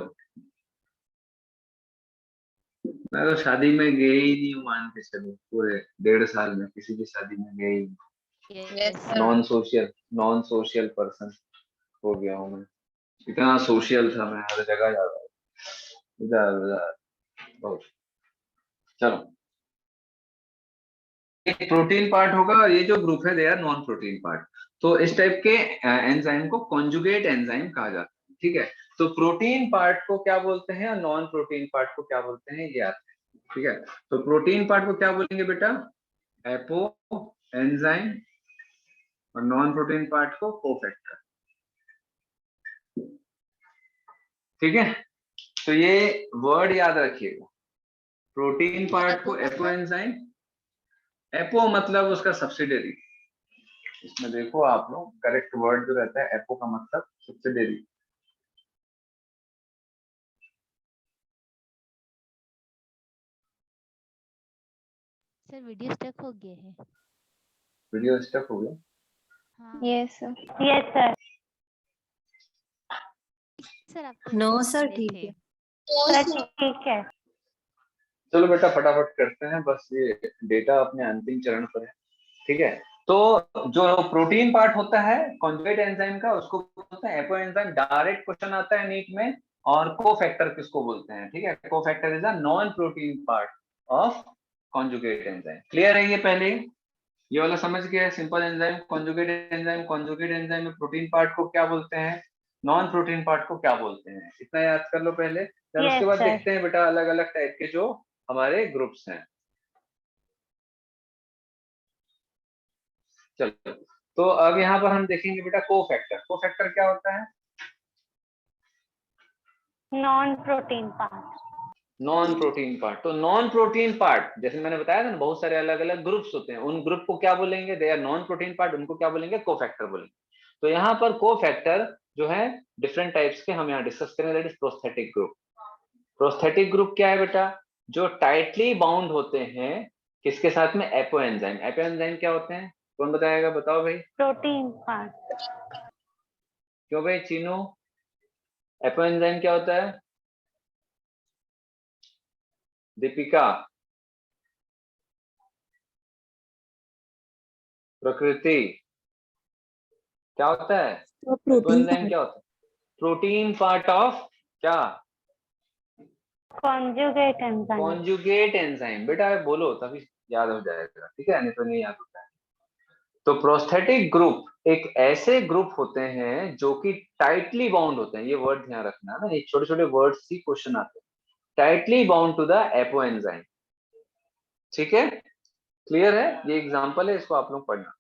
B: मैं तो शादी में गए ही नहीं हूँ, मान के चलो पूरे 1.5 साल में किसी की शादी में गए ही नहीं।
A: Yes,
D: sir.
A: sir.
B: Non social person हो गया हूँ मैं, इतना सोशल था मैं, हर जगह जा रहा हूँ, इधर उधर बहुत। चलो एक प्रोटीन पार्ट होगा और ये जो ग्रुप है they are non protein part. तो इस टाइप के एंजाइम को कॉन्जुगेट एंजाइम कहा जाता है, ठीक है। तो प्रोटीन पार्ट को क्या बोलते हैं और नॉन प्रोटीन पार्ट को क्या बोलते हैं, ये आते हैं, ठीक है। तो प्रोटीन पार्ट को क्या बोलेंगे बेटा, एपो एंजाइम और नॉन प्रोटीन पार्ट को कोफैक्टर। ठीक है, तो ये वर्ड याद रखिएगा। प्रोटीन पार्ट को एपो एंजाइम, एपो मतलब उसका सब्सिडियरी। इसमें देखो आप लोग, करेक्ट वर्ड जो रहता है एपो का मतलब सब्सिडियरी।
A: सर वीडियो स्टक हो गया है।
B: वीडियो स्टक हो गया?
A: हाँ
D: yes sir.
C: Yes sir.
A: Sir आप तो
E: नो
A: स्टक
E: सर
A: हो गए
E: ठीक
A: थे।
E: है।
C: सर ठीक है।
B: चलो बेटा फटाफट करते हैं, बस ये डेटा अपने अंतिम चरण पर है। ठीक है, तो जो प्रोटीन पार्ट होता है कॉन्जुगेट एंजाइम का, उसको बोलते हैं एपो एंजाइम। डायरेक्ट क्वेश्चन आता है नीट में। और कोफैक्टर किसको बोलते हैं? ठीक है, cofactor is a non protein part of conjugate enzyme. Clear है ये? पहले ये वाला समझ गया, simple enzyme, conjugate enzyme. Conjugate enzyme में प्रोटीन पार्ट को क्या बोलते हैं, नॉन प्रोटीन पार्ट को क्या बोलते हैं, इतना याद कर लो पहले। फिर उसके
C: Yes,
B: बाद
C: sir.
B: देखते हैं बेटा अलग अलग टाइप के जो हमारे ग्रुप्स हैं। चलो, तो अब यहाँ पर हम देखेंगे बेटा कोफैक्टर। कोफैक्टर क्या होता है?
C: Non protein part.
B: Non protein part. तो नॉन प्रोटीन पार्ट जैसे मैंने बताया था ना, बहुत सारे अलग अलग ग्रुप्स होते हैं, उन ग्रुप को क्या बोलेंगे? They are non protein part, उनको क्या बोलेंगे? कोफैक्टर बोलेंगे। तो यहाँ पर कोफैक्टर जो है डिफरेंट टाइप्स के हम यहाँ डिस्कस करेंगे। That is prosthetic group. Prosthetic group क्या है बेटा? जो टाइटली बाउंड होते हैं किसके साथ में? Apo enzyme. एपो एंजाइम क्या होते हैं? कौन बताएगा? बताओ भाई।
C: Protein part.
B: क्यों भाई चीनू, एपो एंजाइम क्या होता है? दीपिका, प्रकृति, क्या होता है? एपो एंजाइम क्या होता है? प्रोटीन पार्ट ऑफ क्या?
C: Conjugate enzyme.
B: Conjugate enzyme. बेटा बोलो तभी याद हो जाएगा, ठीक है, नहीं तो नहीं याद होता है। तो प्रोस्थेटिक ग्रुप एक ऐसे ग्रुप होते हैं जो कि टाइटली बाउंड होते हैं। ये वर्ड ध्यान रखना है ना, ये छोटे छोटे वर्ड्स ही क्वेश्चन आते हैं। Tightly bound to the apo enzyme. ठीक है, क्लियर है? ये एग्जांपल है, इसको आप लोग पढ़ना।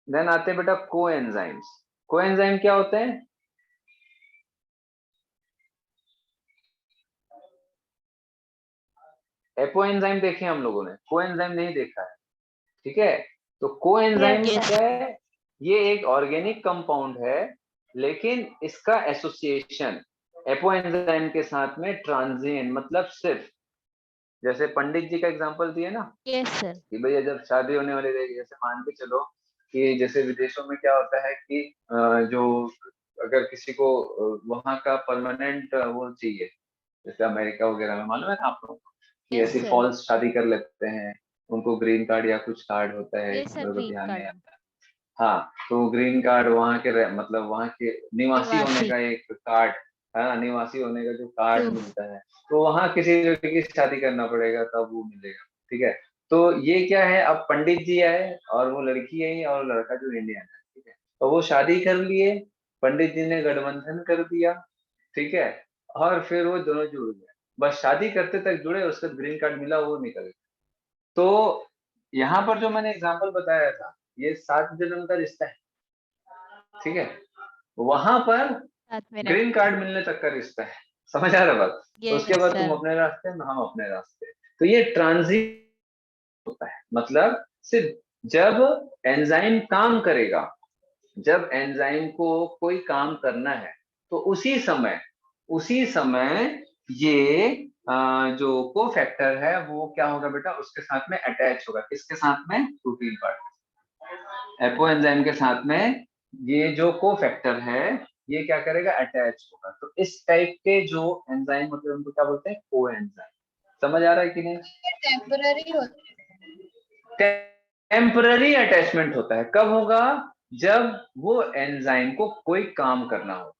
B: देन आते हैं बेटा को एंजाइम्स। को एंजाइम क्या होते हैं? एपो एंजाइम देखे हम लोगों ने, को एंजाइम नहीं देखा है। ठीक है, तो को एंजाइम
C: Yes.
B: क्या है? ये एक ऑर्गेनिक कंपाउंड है, लेकिन इसका एसोसिएशन एपो एंजाइम के साथ में ट्रांजिएंट, मतलब सिर्फ, जैसे पंडित जी का एग्जांपल दिए ना
A: यस सर।
B: कि भैया जब शादी होने वाली रहेगी, जैसे मान के चलो कि जैसे विदेशों में क्या होता है कि जो अगर किसी को वहां का परमानेंट वो चाहिए, जैसे अमेरिका वगैरह में मालूम है ना आप लोगों को कि
A: Yes,
B: ऐसी
A: sir.
B: फॉल्स शादी कर लेते हैं, उनको ग्रीन कार्ड या कुछ कार्ड होता है,
A: यस सर,
B: मेरे को
A: ग्रीन
B: ध्यान नहीं
A: कार्ड।
B: आता। हाँ, तो ग्रीन कार्ड वहाँ के मतलब वहाँ के निवासी होने
A: निवासी।
B: का एक कार्ड है ना, निवासी होने का जो कार्ड
A: Proof.
B: मिलता है, तो वहाँ किसी लड़की की शादी करना पड़ेगा तब वो मिलेगा। ठीक है, तो ये क्या है, अब पंडित जी आए और वो लड़की आई और लड़का जो इंडियन है, ठीक है, तो वो शादी कर लिए, पंडित जी ने गठबंधन कर दिया, ठीक है, और फिर वो दोनों जुड़ गए। बस शादी करते तक जुड़े, उसका ग्रीन कार्ड मिला, वो निकल गया। तो यहाँ पर जो मैंने एग्जाम्पल बताया था, ये 7 जन्म का रिश्ता है। ठीक है, वहां पर
A: साथ में
B: ग्रीन कार्ड मिलने तक का रिश्ता है। समझ आ रहा बात?
A: Yes,
B: उसके बाद तुम
A: sir.
B: अपने रास्ते, हम अपने रास्ते। तो ये ट्रांजिट होता है, मतलब सिर्फ जब एंजाइम काम करेगा, जब एंजाइम को कोई काम करना है, तो उसी समय ये जो कोफैक्टर है वो क्या होगा बेटा, उसके साथ में अटैच होगा। किसके साथ में? Protein part. एपो एंजाइम के साथ में ये जो कोफैक्टर है ये क्या करेगा? अटैच होगा। तो इस टाइप के जो एंजाइम होते हैं उनको क्या बोलते हैं? को एंजाइम। समझ आ रहा है कि नहीं?
D: टेम्पररी होता
B: टेम्पररी अटैचमेंट होता है। कब होगा? जब वो एंजाइम को कोई काम करना हो,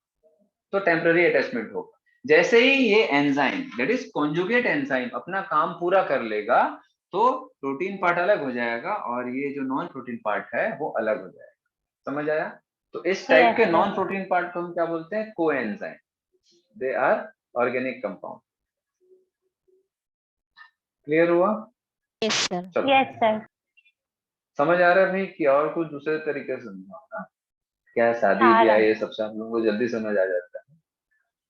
B: तो टेम्पररी अटैचमेंट होगा। जैसे ही ये enzyme that is conjugate enzyme अपना काम पूरा कर लेगा, तो प्रोटीन पार्ट अलग हो जाएगा और ये जो नॉन प्रोटीन पार्ट है वो अलग हो जाएगा। समझ आया? तो इस टाइप
C: Yes,
B: के
C: sir.
B: नॉन प्रोटीन पार्ट को हम क्या बोलते हैं? को enzyme. They are organic compound. Clear हुआ?
A: Yes, sir.
B: चलो,
C: Yes, sir.
B: समझ आ रहा है भाई कि और कुछ दूसरे तरीके से समझाओ ना? क्या शादी
C: आ
B: ब्याह
C: रहा है।
B: ये सब से हम लोग को जल्दी समझ आ जाता है।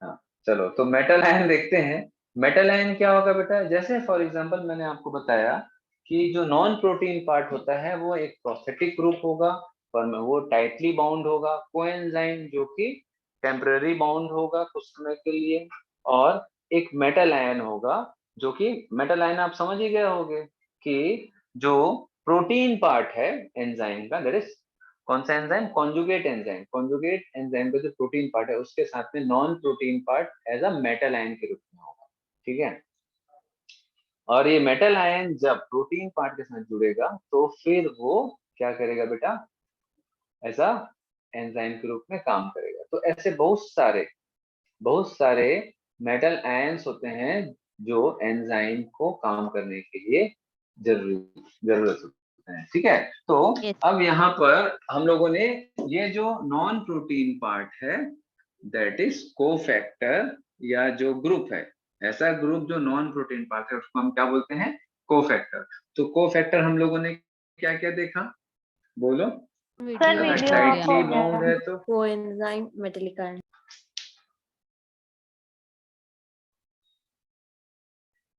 B: हाँ चलो, तो मेटल आयन देखते हैं। मेटल आयन क्या होगा बेटा? जैसे फॉर एग्जांपल मैंने आपको बताया कि जो नॉन प्रोटीन पार्ट होता है वो एक प्रोस्थेटिक ग्रुप होगा, और वो टाइटली बाउंड होगा। कोएंजाइम जो कि टेम्पररी बाउंड होगा कुछ समय के लिए, और एक मेटल आयन होगा जो कि मेटल आयन आप समझ ही गए होंगे कि जो प्रोटीन पार्ट है एंजाइम का, दैट इज कौन सा enzyme? Conjugate enzyme. Conjugate enzyme का जो प्रोटीन पार्ट है उसके साथ में non protein part as a metal ion के रूप में होगा, ठीक है। और ये मेटल आयन जब प्रोटीन पार्ट के साथ जुड़ेगा तो फिर वो क्या करेगा बेटा? ऐसा एंजाइम के रूप में काम करेगा। तो ऐसे बहुत सारे मेटल आयंस होते हैं जो एंजाइम को काम करने के लिए जरूरत होते हैं, ठीक है। तो
A: Yes.
B: अब यहाँ पर हम लोगों ने ये जो नॉन प्रोटीन पार्ट है दैट इज कोफैक्टर, या जो ग्रुप है, ऐसा ग्रुप जो नॉन प्रोटीन पार्ट है उसको हम क्या बोलते हैं? कोफैक्टर। तो कोफैक्टर हम लोगों ने क्या क्या देखा, बोलो?
C: सर
B: अगर
C: वीडियो ऑफ
B: टाइटली
C: हो
B: बाउंड
C: गया।
B: है तो
E: कोएंजाइम मेटेलिक आयन।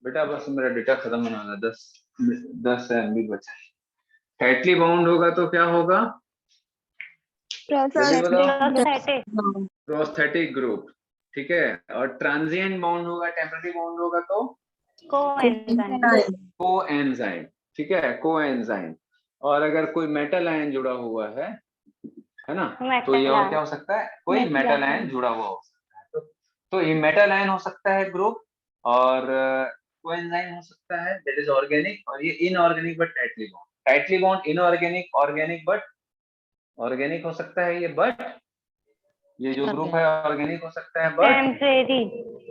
B: बेटा बस मेरा डेटा खत्म होने वाला, 10 MB बचा है। टाइटली बाउंड होगा तो क्या होगा? जल्दी बताओ।
C: प्रोस्थेटिक।
B: प्रोस्थेटिक ग्रुप, ठीक है। और ट्रांजिएंट बाउंड होगा, टेम्पररी बाउंड होगा तो
C: कोएंजाइम।
B: कोएंजाइम, ठीक है, कोएंजाइम। और अगर कोई मेटल आयन जुड़ा हुआ है ना, तो ये और क्या हो सकता है? कोई मेटल आयन जुड़ा हुआ हो सकता है। तो ये मेटल आयन हो सकता है ग्रुप, और कोएंजाइम हो सकता है दैट इज ऑर्गेनिक, और ये inorganic but tightly bound. Tightly bound inorganic, organic but organic हो सकता है ये, बट ये जो ग्रुप है ऑर्गेनिक हो सकता है बट
C: टेम्परेरी।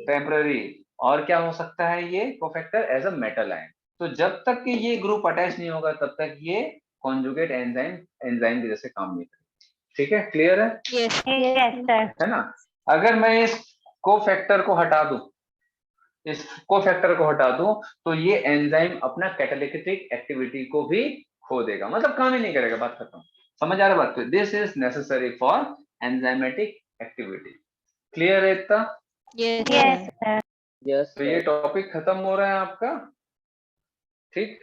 B: टेम्पररी। और क्या हो सकता है ये cofactor? As a metal ion. तो जब तक कि ये ग्रुप अटैच नहीं होगा तब तक ये कॉन्जुगेट एंजाइम की जैसे काम नहीं करेगा, ठीक है। क्लियर है?
A: Yes.
C: Yes sir.
B: है ना? अगर मैं इस कोफैक्टर को हटा दूं, तो ये एंजाइम अपना कैटालिटिक एक्टिविटी को भी खो देगा, मतलब काम ही नहीं करेगा, बात खत्म। समझ आ रहा बात? This is necessary for enzymatic activity. Clear है इतना?
A: Yes.
C: Yes sir.
F: यस
B: तो ये टॉपिक खत्म हो रहा है आपका, ठीक।